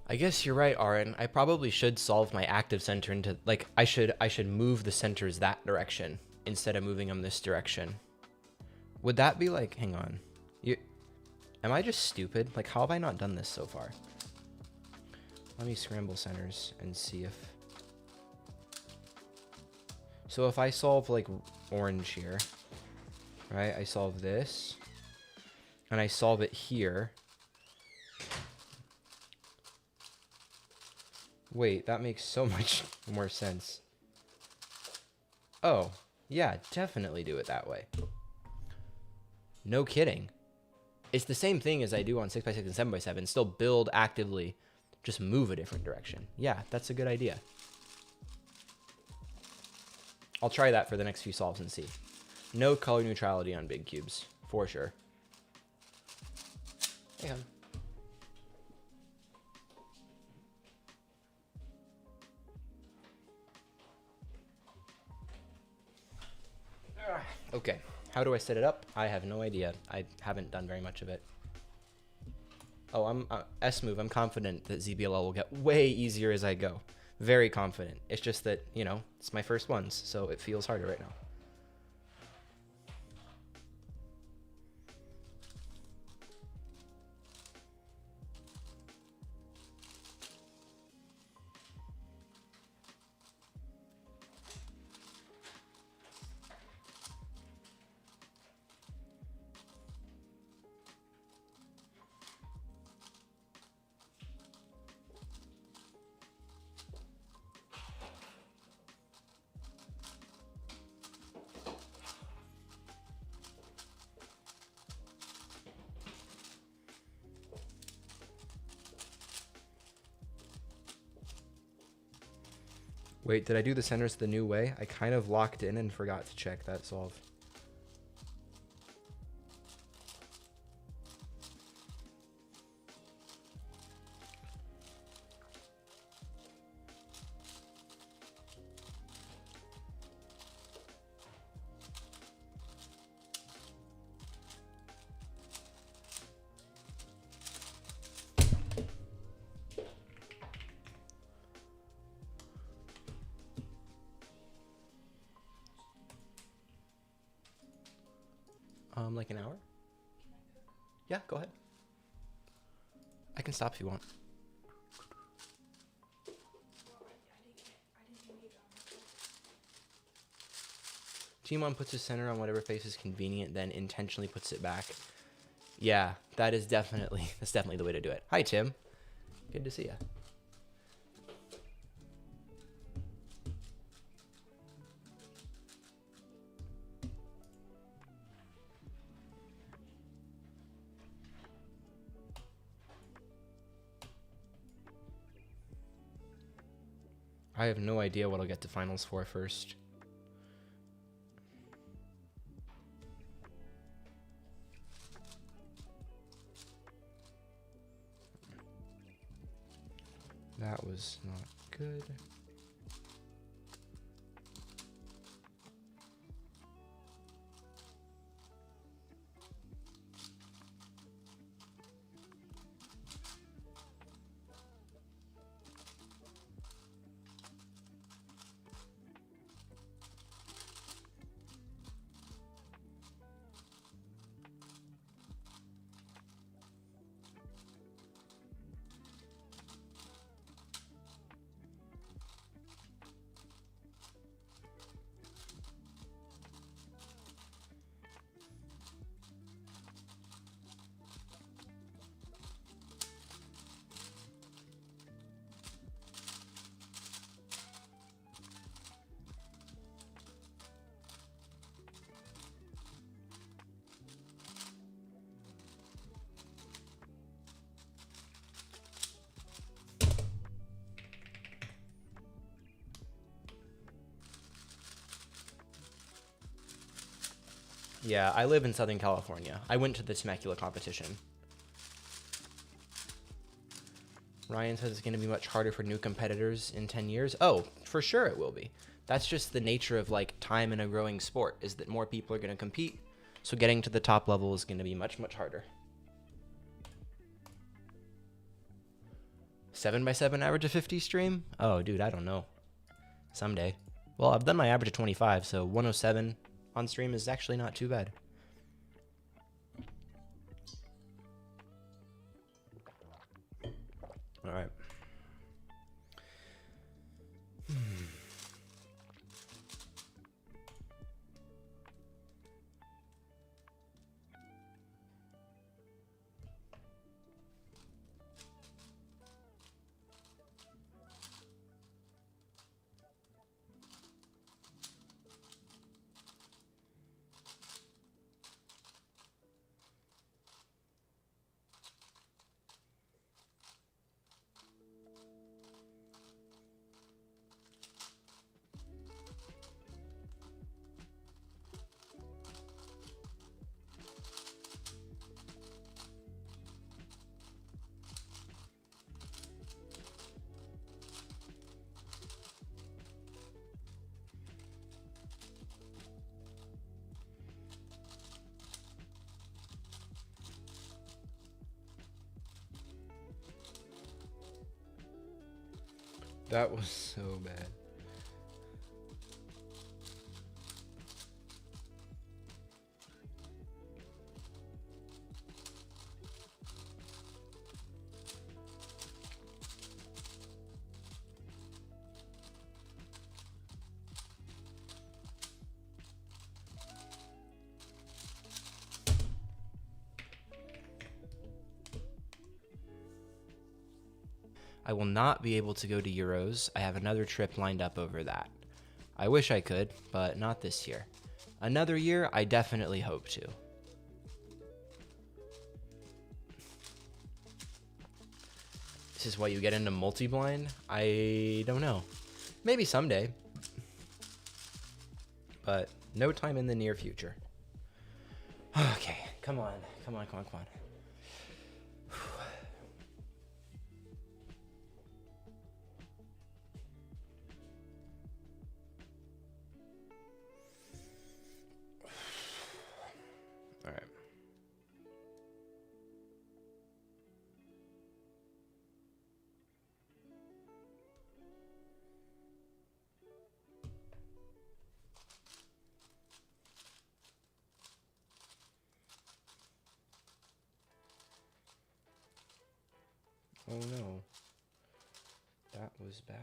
S1: I guess you're right, Aaron. I probably should solve my active center into, like, I should move the centers that direction instead of moving them this direction. Would that be like, hang on. Am I just stupid? Like, how have I not done this so far? Let me scramble centers and see if... So if I solve like orange here, right? I solve this and I solve it here. Wait, that makes so much more sense. Oh, yeah, definitely do it that way. No kidding. It's the same thing as I do on 6x6 and 7x7. Still build actively, just move a different direction. Yeah, that's a good idea. I'll try that for the next few solves and see. No color neutrality on big cubes, for sure. Hey, hon. Okay, how do I set it up? I have no idea. I haven't done very much of it. Oh, I'm S-move. I'm confident that ZBLL will get way easier as I go. Very confident. It's just that, you know, it's my first ones, so it feels harder right now. Wait, did I do the centers the new way? I kind of locked in and forgot to check that solve. Like an hour? Yeah, go ahead. I can stop if you want. Team 1 puts his center on whatever face is convenient, then intentionally puts it back. Yeah, that's definitely the way to do it. Hi, Tim. Good to see you. I have no idea what I'll get to finals for first. That was not good. Yeah, I live in Southern California. I went to the Temecula competition. Ryan says it's going to be much harder for new competitors in 10 years. Oh, for sure it will be. That's just the nature of like time in a growing sport, is that more people are going to compete. So getting to the top level is going to be much, much harder. 7x7 average of 50 stream? Oh, dude, I don't know. Someday. Well, I've done my average of 25, so 107 on stream is actually not too bad. All right. That was so bad. I will not be able to go to Euros. I have another trip lined up over that. I wish I could, but not this year. Another year, I definitely hope to. This is why you get into multi-blind? I don't know. Maybe someday. But no time in the near future. Okay, come on. All right. Oh no. That was bad.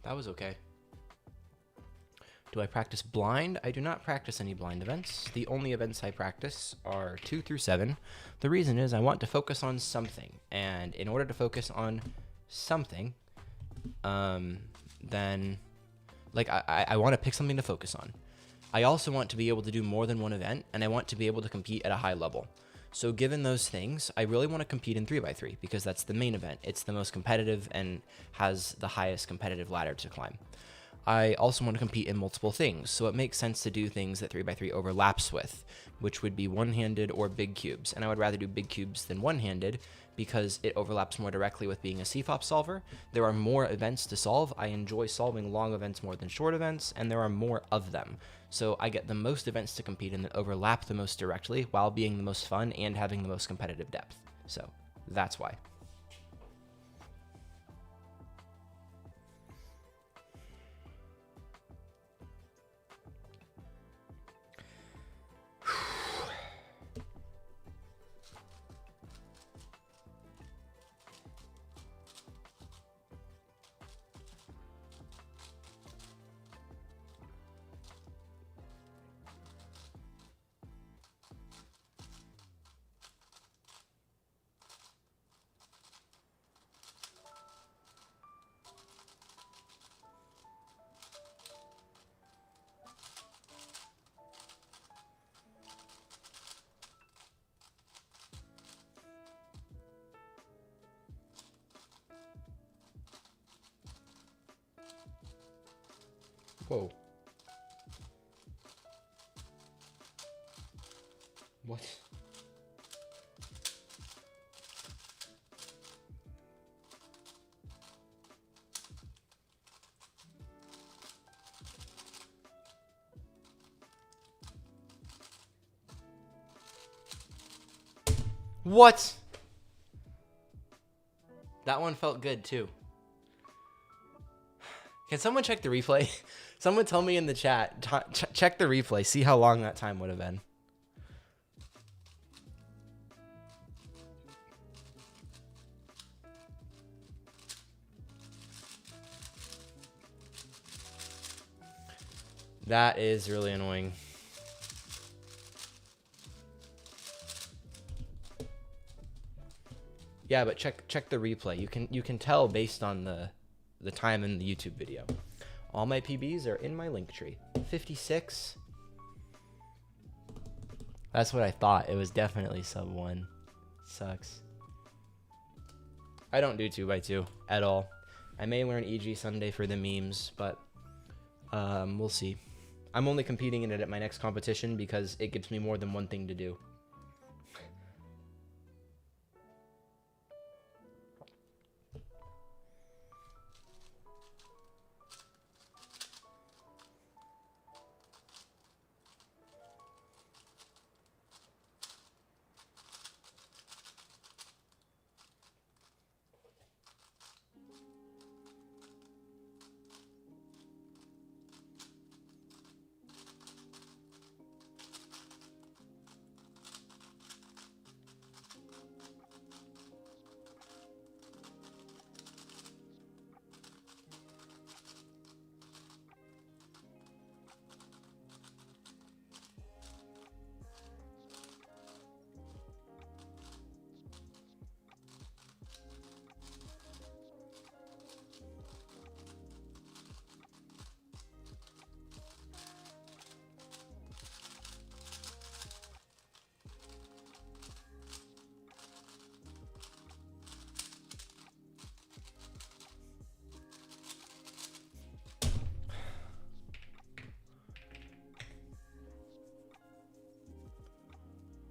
S1: That was okay. Do I practice blind? I do not practice any blind events. The only events I practice are 2 through 7. The reason is I want to focus on something. And in order to focus on something, then like I want to pick something to focus on. I also want to be able to do more than one event, and I want to be able to compete at a high level. So given those things, I really want to compete in 3x3 because that's the main event. It's the most competitive and has the highest competitive ladder to climb. I also want to compete in multiple things, so it makes sense to do things that 3x3 overlaps with, which would be one-handed or big cubes. And I would rather do big cubes than one-handed because it overlaps more directly with being a CFOP solver. There are more events to solve. I enjoy solving long events more than short events, and there are more of them. So I get the most events to compete in that overlap the most directly while being the most fun and having the most competitive depth. So that's why. Whoa. What? What? That one felt good too. Can someone check the replay? Someone tell me in the chat. Check the replay. See how long that time would have been. That is really annoying. Yeah, but check the replay. You can tell based on the time in the YouTube video. All my PBs are in my link tree. 56. That's what I thought. It was definitely sub 1. Sucks. I don't do 2x2 at all. I may learn EG Sunday for the memes, but we'll see. I'm only competing in it at my next competition because it gives me more than one thing to do.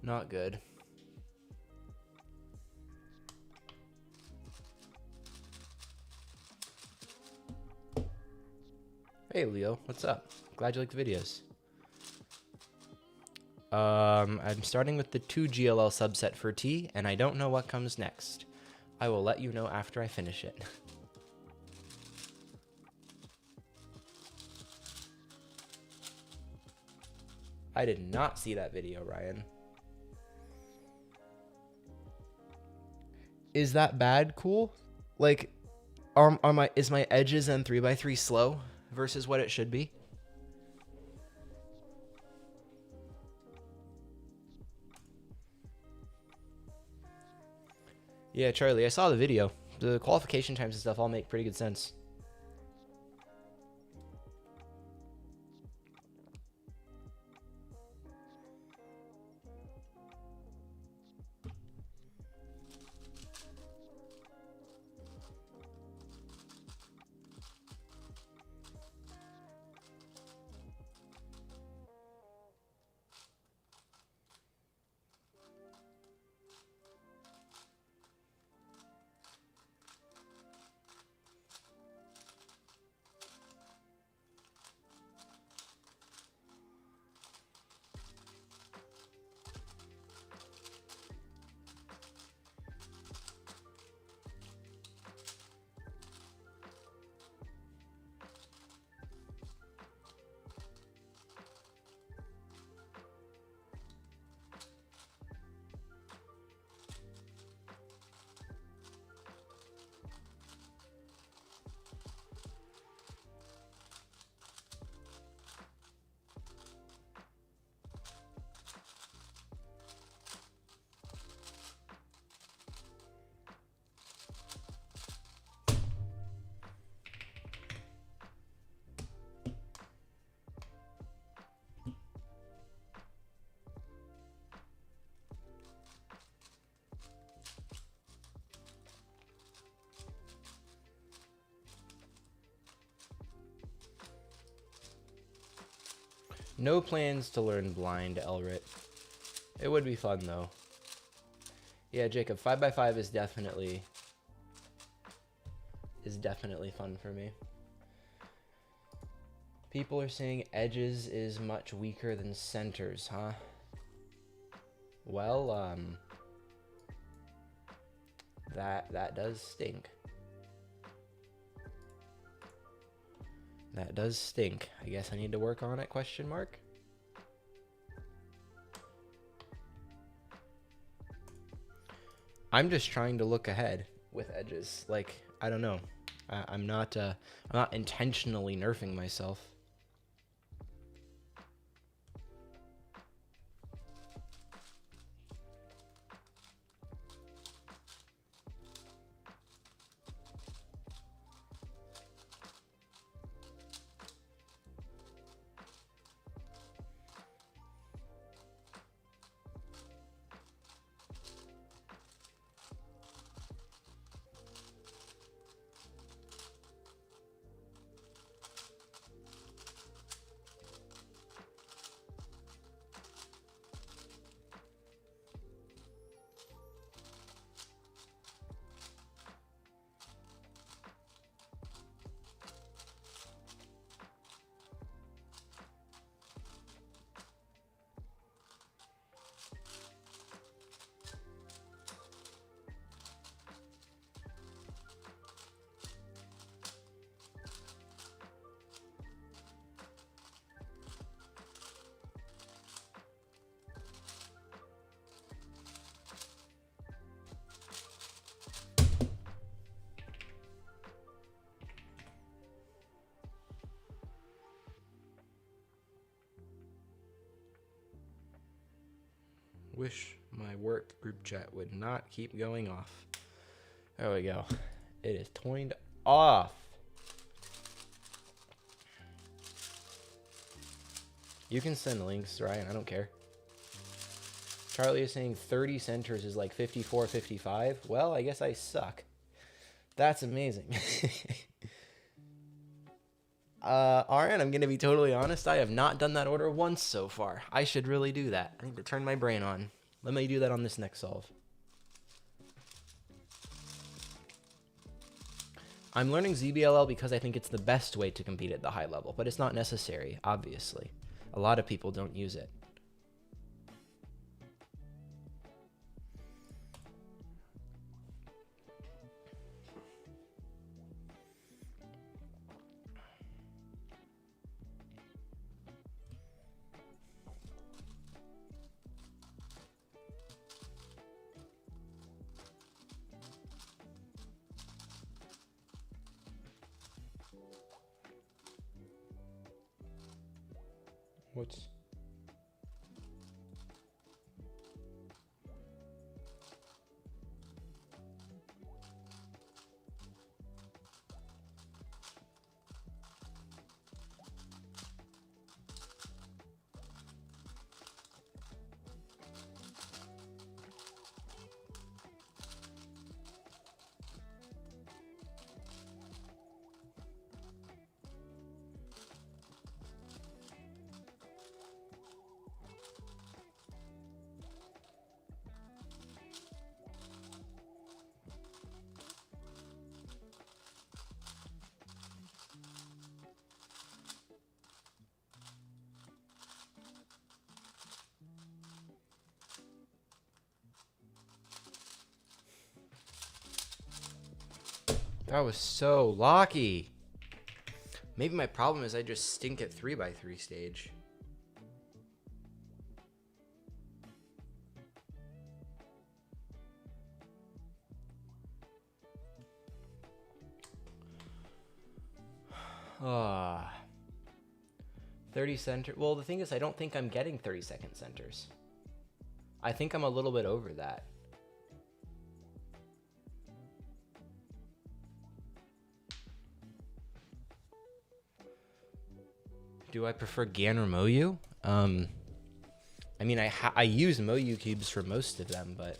S1: Not good. Hey Leo, what's up? Glad you like the videos. I'm starting with the 2 GLL subset for T, and I don't know what comes next. I will let you know after I finish it. I did not see that video, Ryan. Is that bad cool? Like, is my edges and 3x3 slow versus what it should be? Yeah, Charlie, I saw the video. The qualification times and stuff all make pretty good sense. No plans to learn blind Elrit. It would be fun though. Yeah, Jacob, 5x5 is definitely fun for me. People are saying edges is much weaker than centers, huh? Well, that does stink. That does stink. I guess I need to work on it, question mark? I'm just trying to look ahead with edges. Like, I don't know. I'm not intentionally nerfing myself. Wish my work group chat would not keep going off. There we go. It is turned off. You can send links, Ryan. I don't care. Charlie is saying 30 centers is like 54, 55. Well, I guess I suck. That's amazing. Aaron, I'm going to be totally honest. I have not done that order once so far. I should really do that. I need to turn my brain on. Let me do that on this next solve. I'm learning ZBLL because I think it's the best way to compete at the high level, but it's not necessary, obviously. A lot of people don't use it. What's... That was so lucky. Maybe my problem is I just stink at 3x3 stage. Ah, 30 center. Well, the thing is, I don't think I'm getting 30-second centers. I think I'm a little bit over that. Do I prefer GAN or MoU? I mean, I use MoU cubes for most of them, but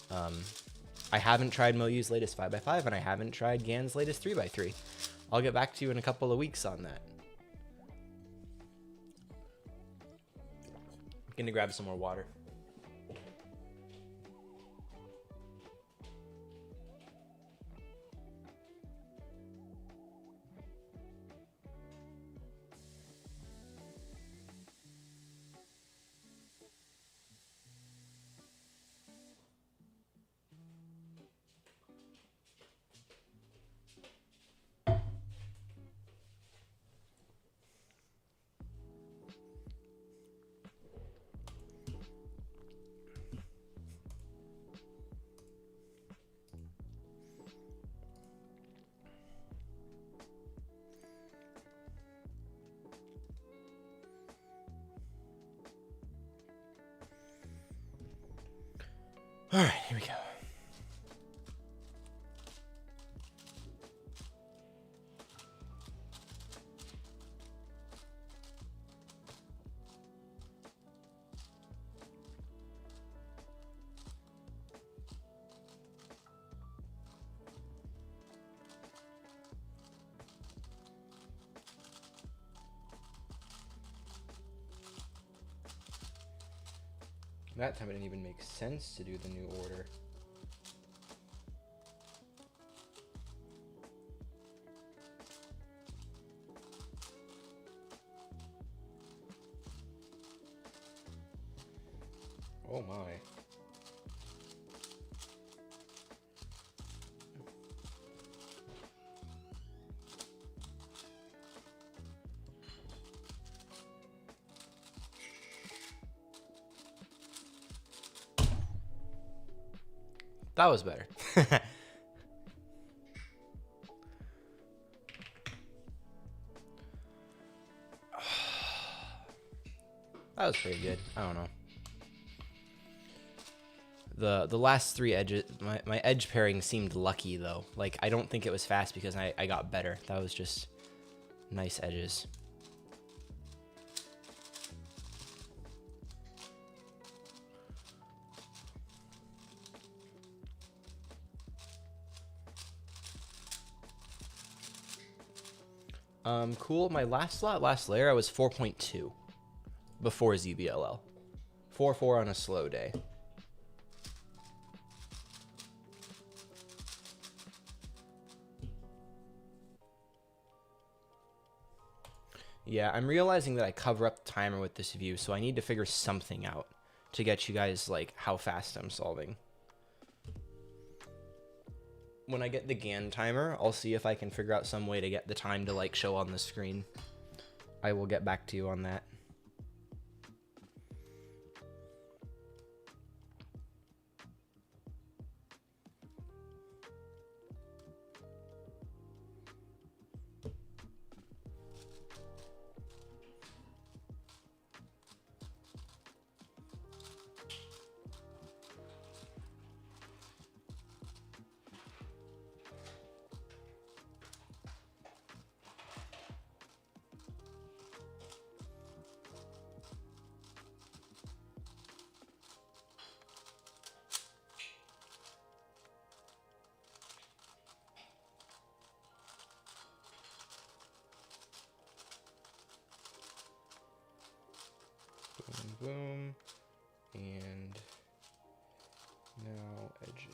S1: I haven't tried MoU's latest 5x5, and I haven't tried GAN's latest 3x3. I'll get back to you in a couple of weeks on that. I'm gonna grab some more water. All right, here we go. That time it didn't even make sense to do the new order. Oh my. That was better. That was pretty good. I don't know. The last three edges, my edge pairing seemed lucky though. Like, I don't think it was fast because I got better. That was just nice edges. Cool. My last slot, last layer, I was 4.2 before ZBLL. 4.4 on a slow day. Yeah, I'm realizing that I cover up the timer with this view, so I need to figure something out to get you guys, like, how fast I'm solving. When I get the GAN timer, I'll see if I can figure out some way to get the time to, like, show on the screen. I will get back to you on that. Boom, boom, and now edges.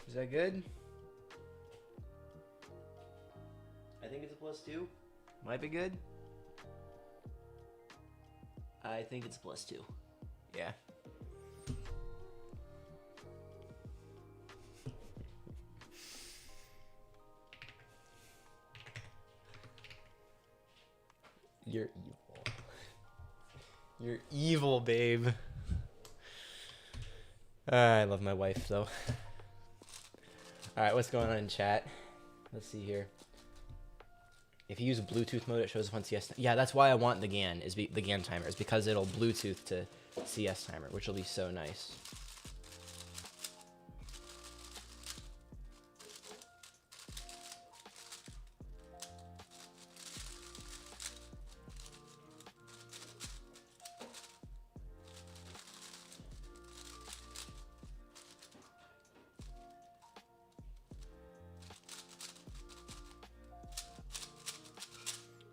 S1: Is that good? I think it's a +2. Might be good. I think it's a +2. Yeah. You're evil. You're evil, babe. I love my wife, though. All right, what's going on in chat? Let's see here. If you use Bluetooth mode, it shows up on CS. Yeah, that's why I want the GAN, the GAN timer, is because it'll Bluetooth to CS timer, which will be so nice.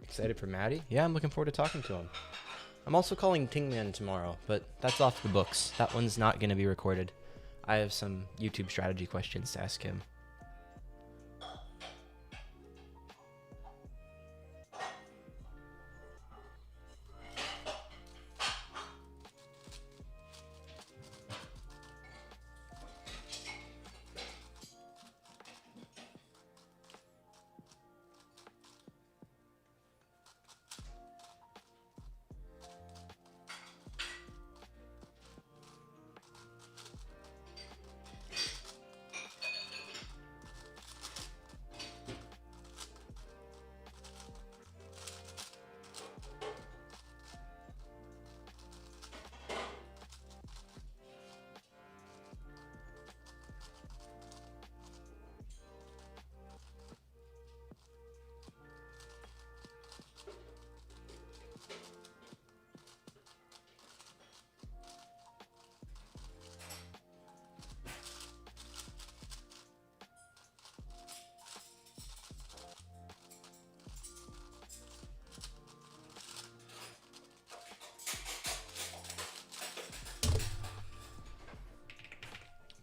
S1: Excited for Maddie? Yeah, I'm looking forward to talking to him. I'm also calling Tingman tomorrow, but that's off the books. That one's not going to be recorded. I have some YouTube strategy questions to ask him.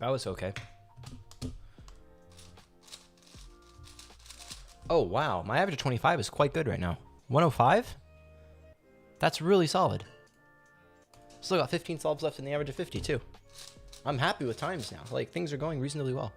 S1: That was okay. Oh, wow. My average of 25 is quite good right now. 105? That's really solid. Still got 15 solves left in the average of 50, too. I'm happy with times now. Like, things are going reasonably well.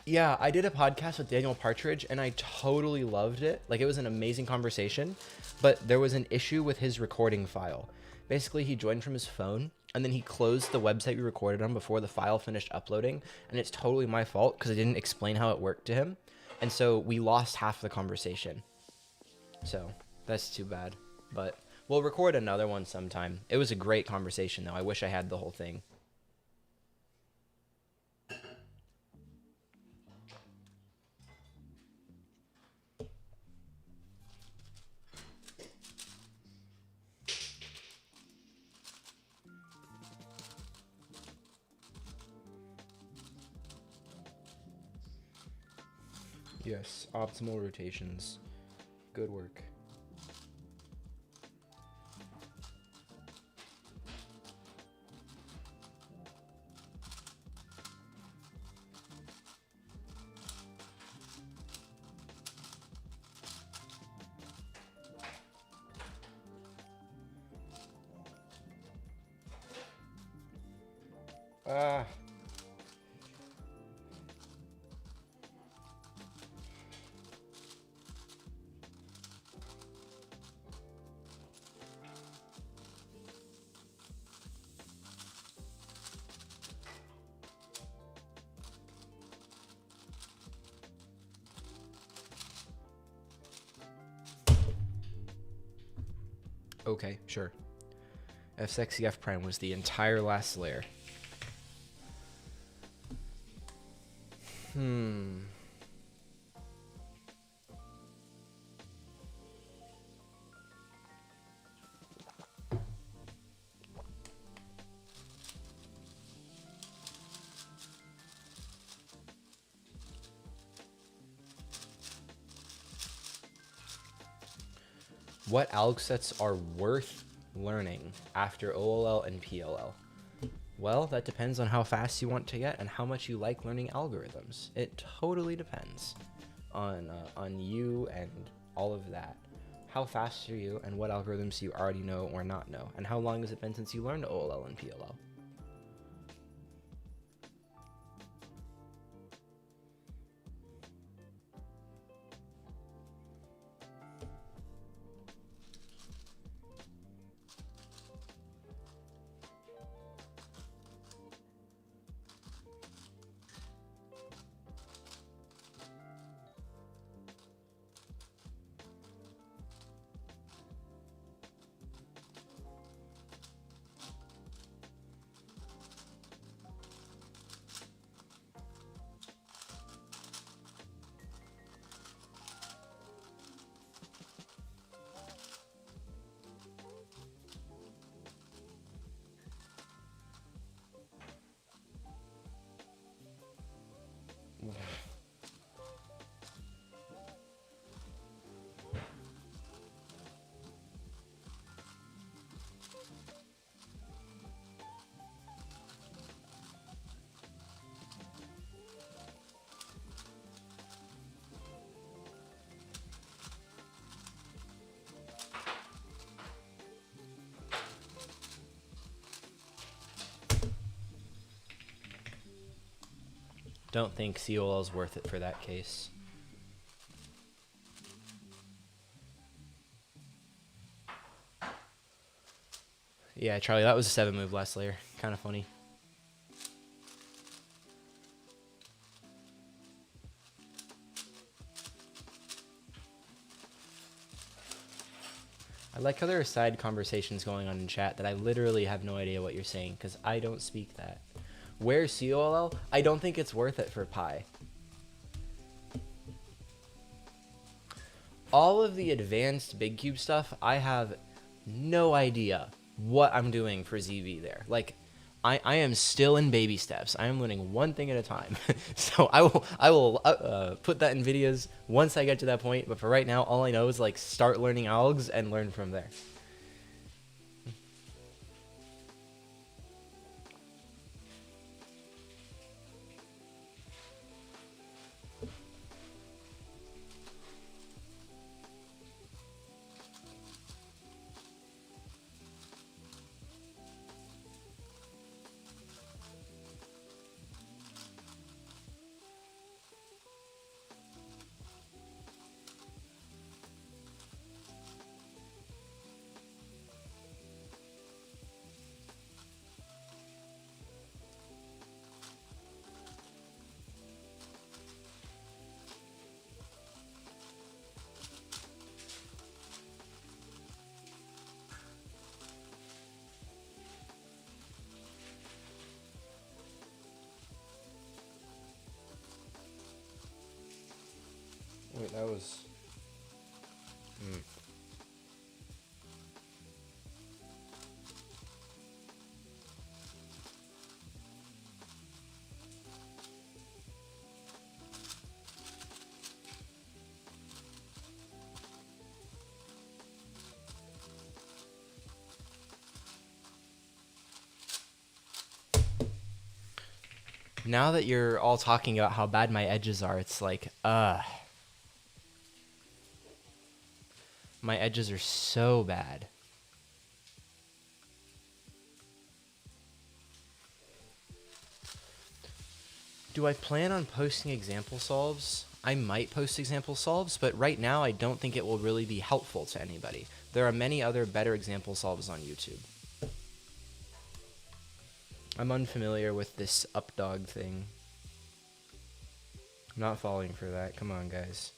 S1: Yeah, I did a podcast with Daniel Partridge, and I totally loved it. Like, it was an amazing conversation, but there was an issue with his recording file. Basically, he joined from his phone, and then he closed the website we recorded on before the file finished uploading, and it's totally my fault because I didn't explain how it worked to him, and so we lost half the conversation. So, that's too bad, but we'll record another one sometime. It was a great conversation, though. I wish I had the whole thing. Yes, optimal rotations. Good work. Ah. Okay, sure. F sexy F prime was the entire last layer. What alg sets are worth learning after OLL and PLL? Well, that depends on how fast you want to get and how much you like learning algorithms. It totally depends on you and all of that. How fast are you, and what algorithms you already know or not know, and how long has it been since you learned OLL and PLL? Don't think COL is worth it for that case. Yeah, Charlie, that was a 7 move last layer. Kind of funny. I like how there are side conversations going on in chat that I literally have no idea what you're saying because I don't speak that. Where COLL? I don't think it's worth it for Pi. All of the advanced big cube stuff, I have no idea what I'm doing for ZB there. Like, I am still in baby steps. I am learning one thing at a time. So I will put that in videos once I get to that point. But for right now, all I know is like start learning algs and learn from there. Wait, that was... now that you're all talking about how bad my edges are, it's like, my edges are so bad. Do I plan on posting example solves? I might post example solves, but right now I don't think it will really be helpful to anybody. There are many other better example solves on YouTube. I'm unfamiliar with this updog thing. I'm not falling for that. Come on, guys.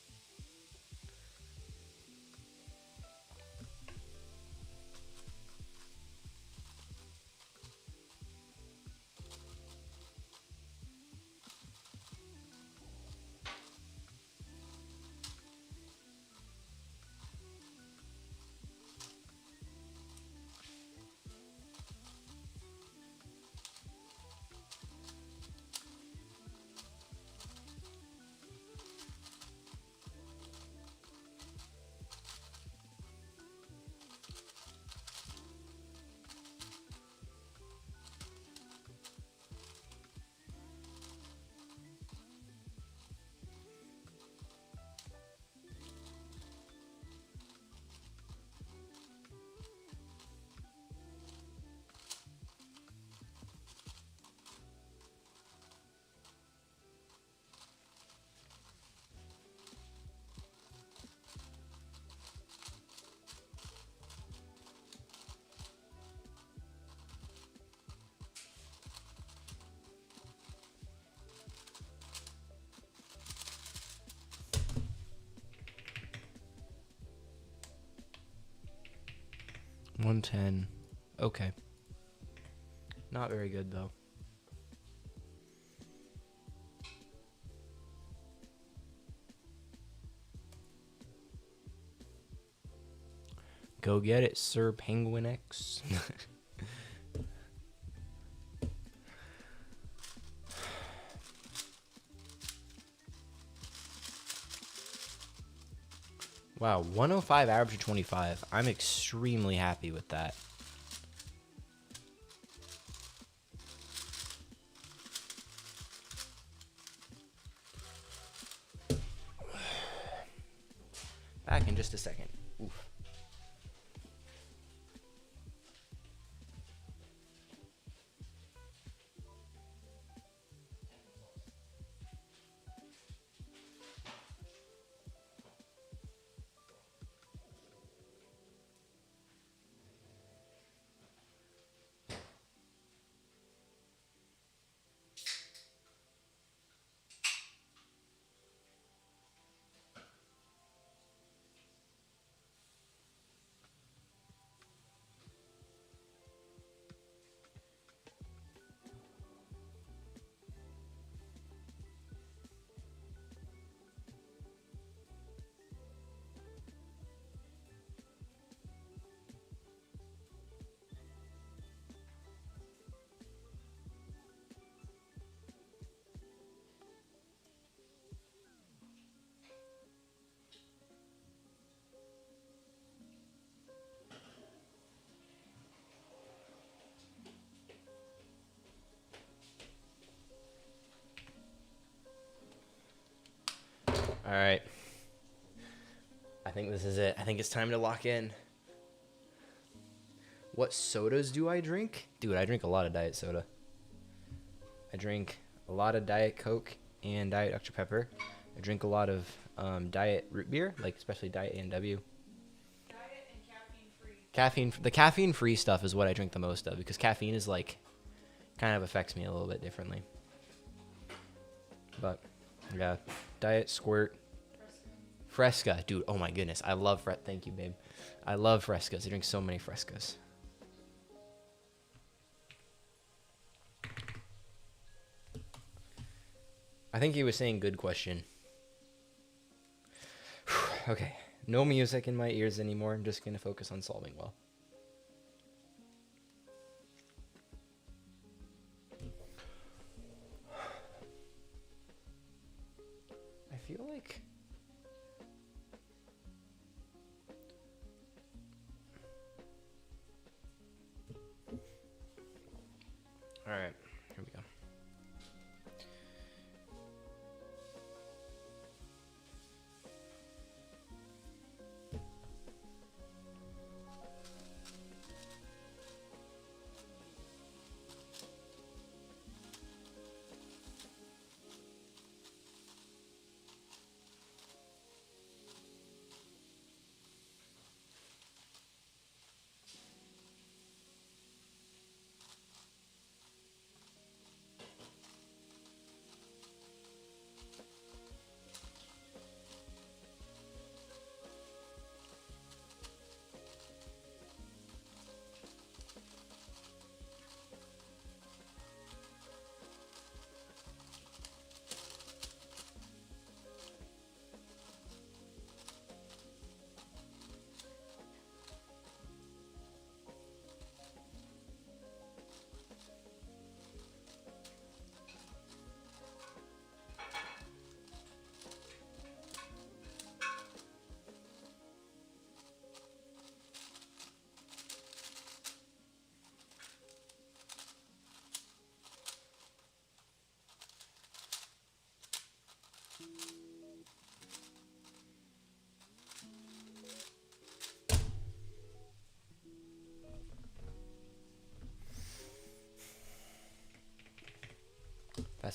S1: $110. Okay. Not very good, though. Go get it, Sir Penguin X. Wow, 105 average of 25. I'm extremely happy with that. Back in just a second. Oof. All right. I think this is it. I think it's time to lock in. What sodas do I drink? Dude, I drink a lot of diet soda. I drink a lot of Diet Coke and Diet Dr. Pepper. I drink a lot of diet root beer, like especially Diet A&W.
S2: Diet and caffeine free.
S1: The caffeine-free stuff is what I drink the most of because caffeine is like, kind of affects me a little bit differently. But, yeah. Diet Squirt. Fresca. Dude, oh my goodness. I love thank you, babe. I love Frescas. I drink so many Frescas. I think he was saying good question. Okay. No music in my ears anymore. I'm just going to focus on solving well. I feel like... All right. Here we go.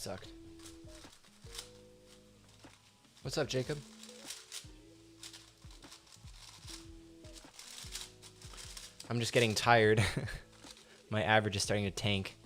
S1: sucked. What's up, Jacob? I'm just getting tired. My average is starting to tank.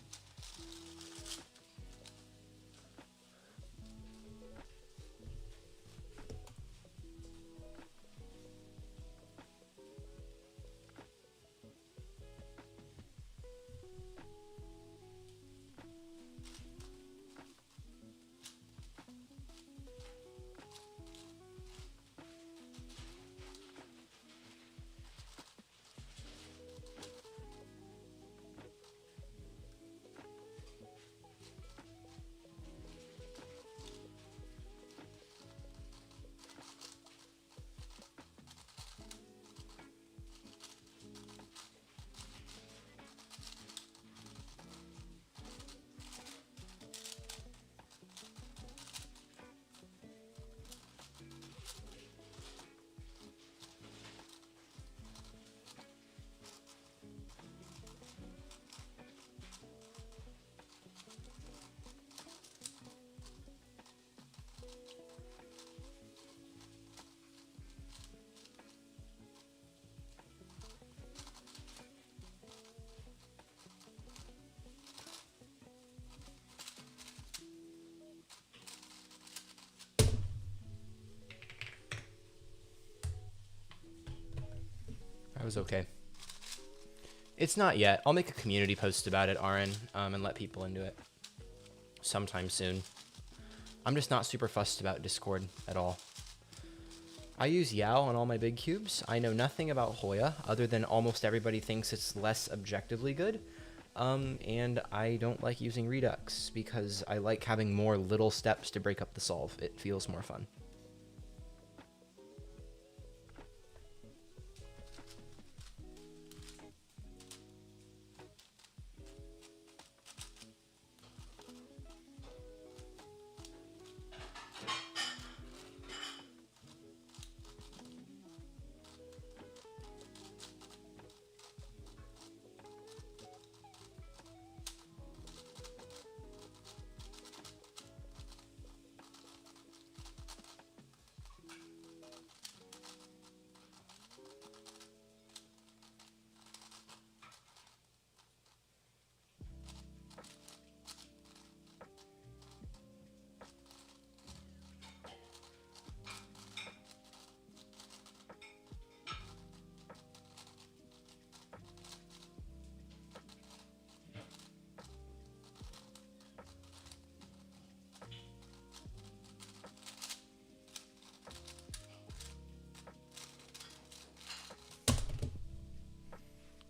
S1: That was okay. It's not yet. I'll make a community post about it, Aaron, and let people into it sometime soon. I'm just not super fussed about Discord at all. I use Yao on all my big cubes. I know nothing about Hoya other than almost everybody thinks it's less objectively good. And I don't like using Redux because I like having more little steps to break up the solve. It feels more fun.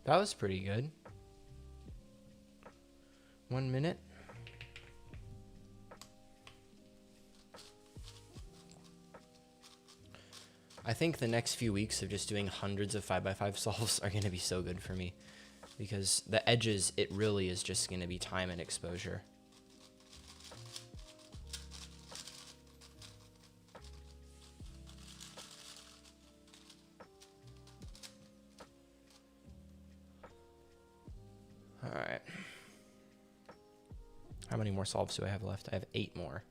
S1: That was pretty good. 1 minute. I think the next few weeks of just doing hundreds of 5x5 solves are going to be so good for me. Because the edges, it really is just going to be time and exposure. Alright. How many more solves do I have left? I have 8 more.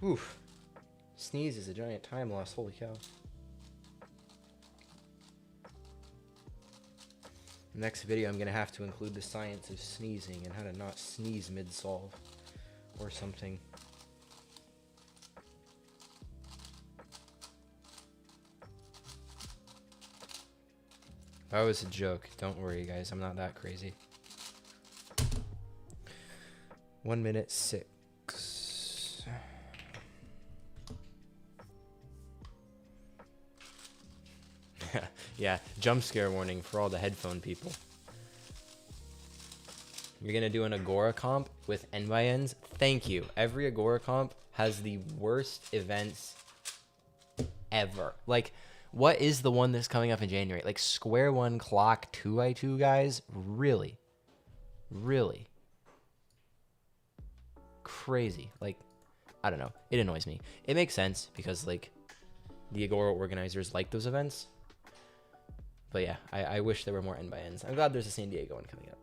S1: Oof. Sneeze is a giant time loss. Holy cow. Next video, I'm going to have to include the science of sneezing and how to not sneeze mid-solve or something. That was a joke. Don't worry, guys. I'm not that crazy. 1 minute 6. Yeah, jump scare warning for all the headphone people. You're gonna do an Agora comp with N by N's? Thank you. Every Agora comp has the worst events ever. Like, what is the one that's coming up in January? Like Square One Clock 2x2 guys? Really? Really? Crazy. Like, I don't know. It annoys me. It makes sense because like the Agora organizers like those events. But yeah, I wish there were more N by N's. I'm glad there's a San Diego one coming up.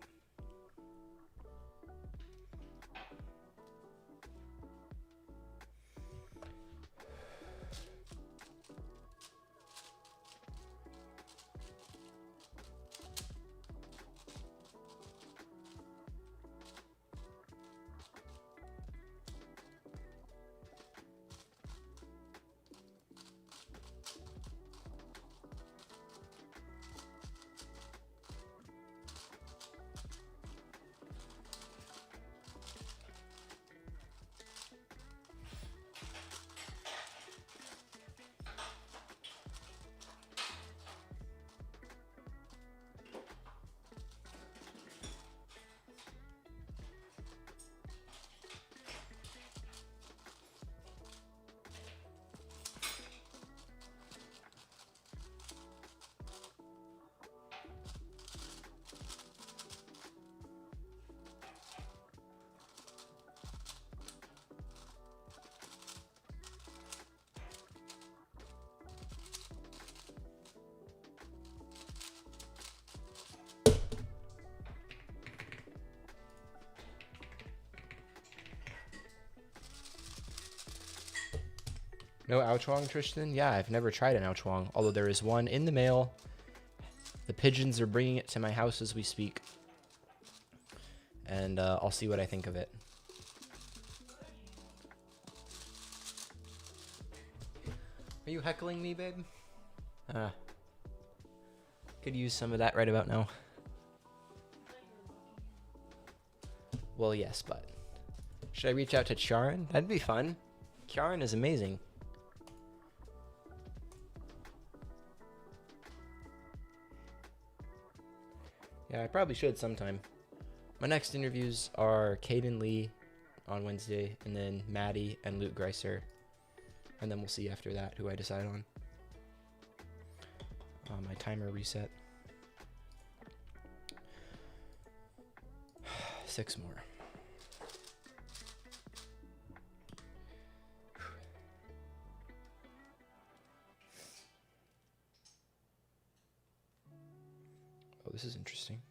S1: No Ao50, Tristan? Yeah, I've never tried an Ao50, although there is one in the mail. The pigeons are bringing it to my house as we speak. And I'll see what I think of it. Are you heckling me, babe? Could use some of that right about now. Well, yes, but should I reach out to Charon? That'd be fun. Charon is amazing. Yeah, I probably should sometime. My next interviews are Caden Lee on Wednesday, and then Maddie and Luke Greiser. And then we'll see after that who I decide on. My timer reset. 6 more. Oh, this is interesting.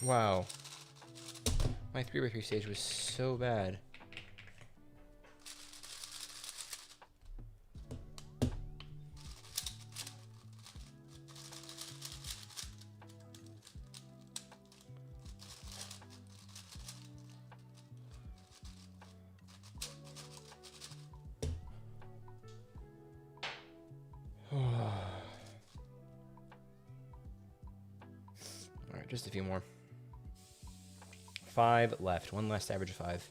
S1: Wow. My 3x3 stage was so bad. Alright, just a few more. 5 left. One last average of 5.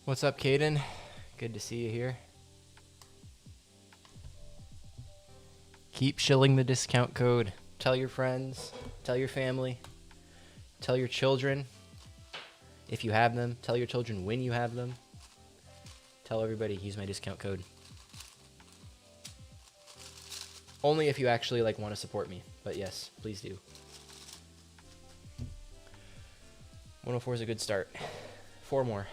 S1: What's up, Caden? Good to see you here. Keep shilling the discount code. Tell your friends, tell your family, tell your children if you have them. Tell your children when you have them. Tell everybody, use my discount code. Only if you actually like want to support me, but yes, please do. 104 is a good start. 4 more.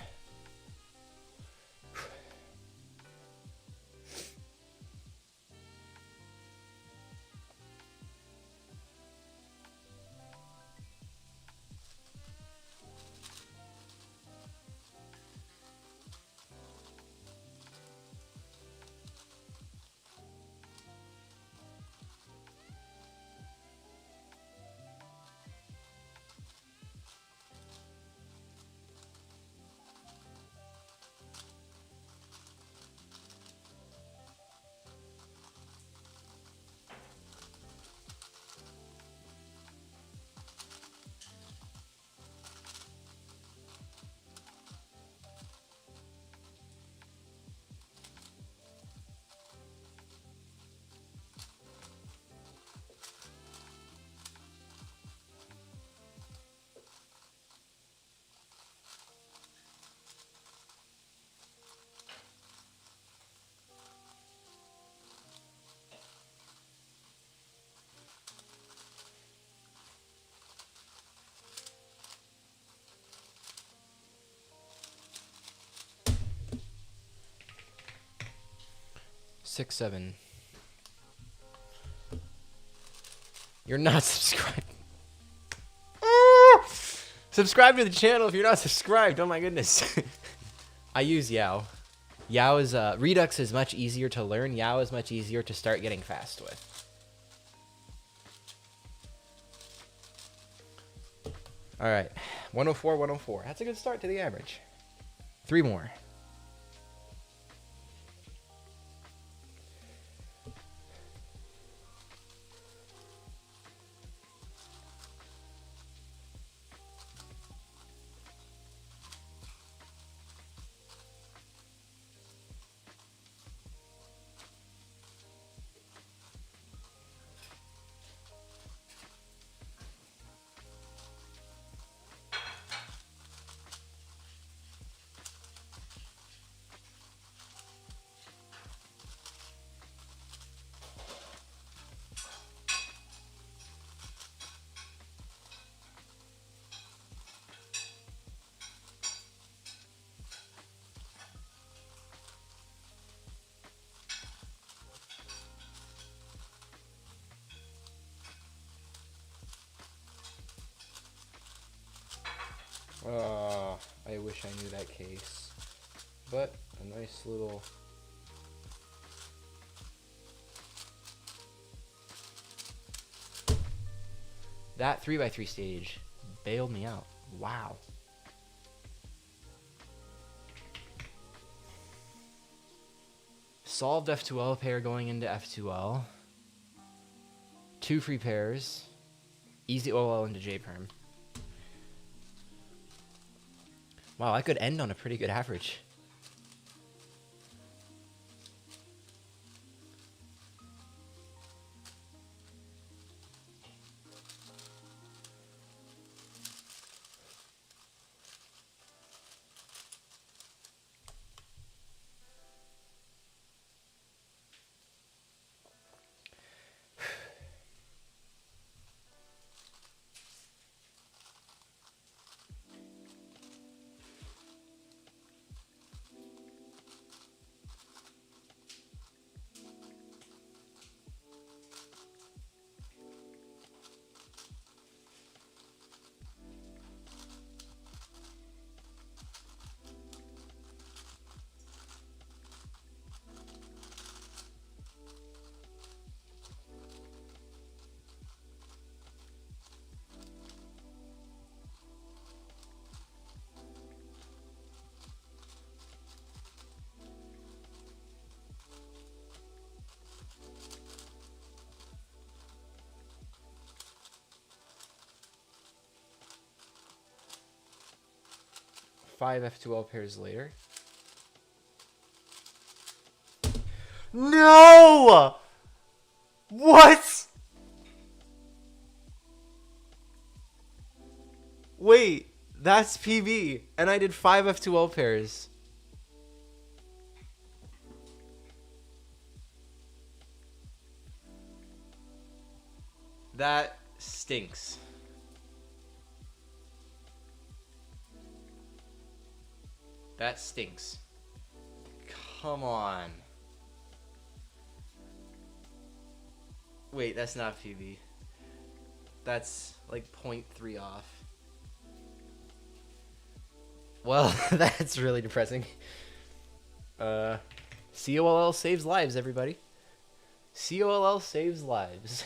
S1: Six, 7. You're not subscribed. Subscribe to the channel if you're not subscribed. Oh my goodness. I use Yao. Yao is Redux is much easier to learn. Yao is much easier to start getting fast with. All right, 104, 104. That's a good start to the average. 3 more. I wish I knew that case, but a nice little that 3x3 stage bailed me out. Wow. Solved F2L pair going into F2L. 2 free pairs. Easy OL into J-perm. Wow, I could end on a pretty good average. Five F2L pairs later. No! What? Wait, that's PB, and I did 5 F2L pairs. That stinks. That stinks. Come on. Wait, that's not PB. That's like 0.3 off. Well, that's really depressing. COLL saves lives, everybody. COLL saves lives.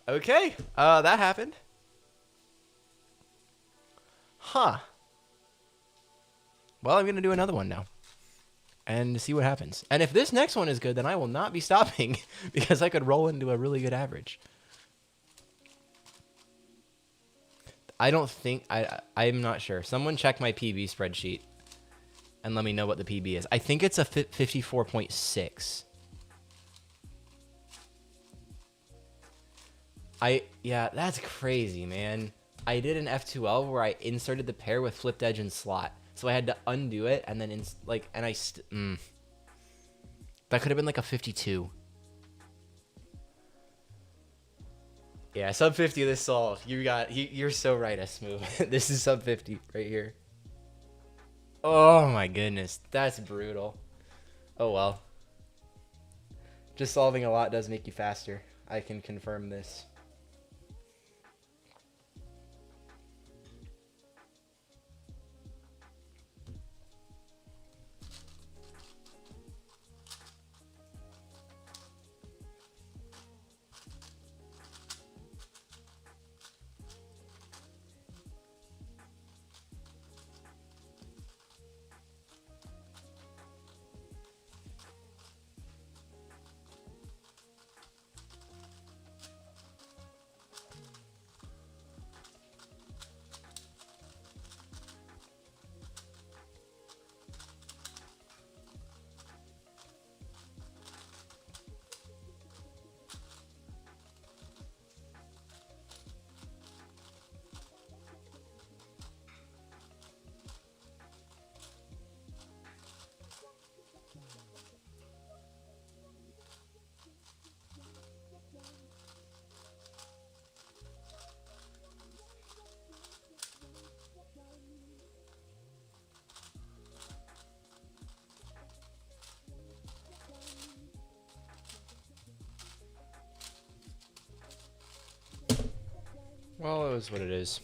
S1: Okay, that happened. Huh. Well, I'm going to do another one now and see what happens. And if this next one is good, then I will not be stopping because I could roll into a really good average. I don't think... I'm not sure. Someone check my PB spreadsheet and let me know what the PB is. I think it's a 54.6. Yeah, that's crazy, man. I did an F2L where I inserted the pair with flipped edge and slot. So I had to undo it and then that could have been like a 52. Yeah, sub 50 this solved. You're so right, S-Move. This is sub 50 right here. Oh my goodness, that's brutal. Oh well. Just solving a lot does make you faster. I can confirm this. Well, it is what it is.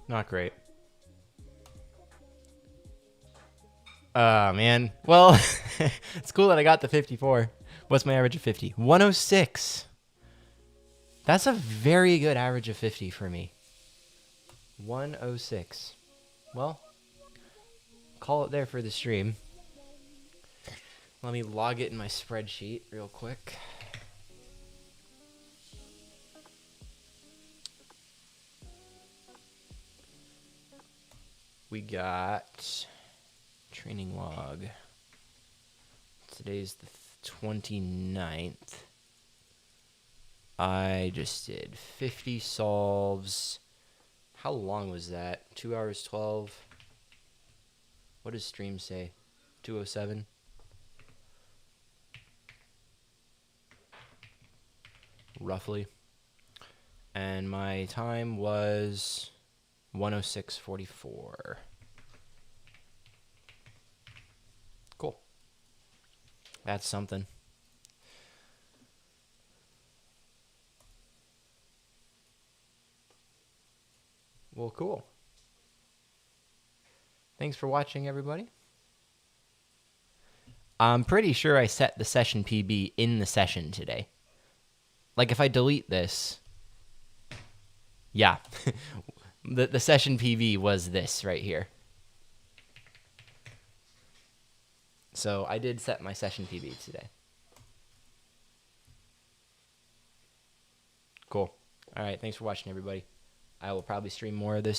S1: Not great. Man. Well, it's cool that I got the 54. What's my average of 50? 106. That's a very good average of 50 for me. 106. Well, call it there for the stream. Let me log it in my spreadsheet real quick. We got training log. Today's the 29th. I just did 50 solves. How long was that? 2 hours 12. What does stream say? 207. Roughly. And my time was 106.44. Cool. That's something. Well, cool. Thanks for watching, everybody. I'm pretty sure I set the session PB in the session today. Like, if I delete this... Yeah. The session PB was this right here. So I did set my session PB today. Cool. All right. Thanks for watching, everybody. I will probably stream more of this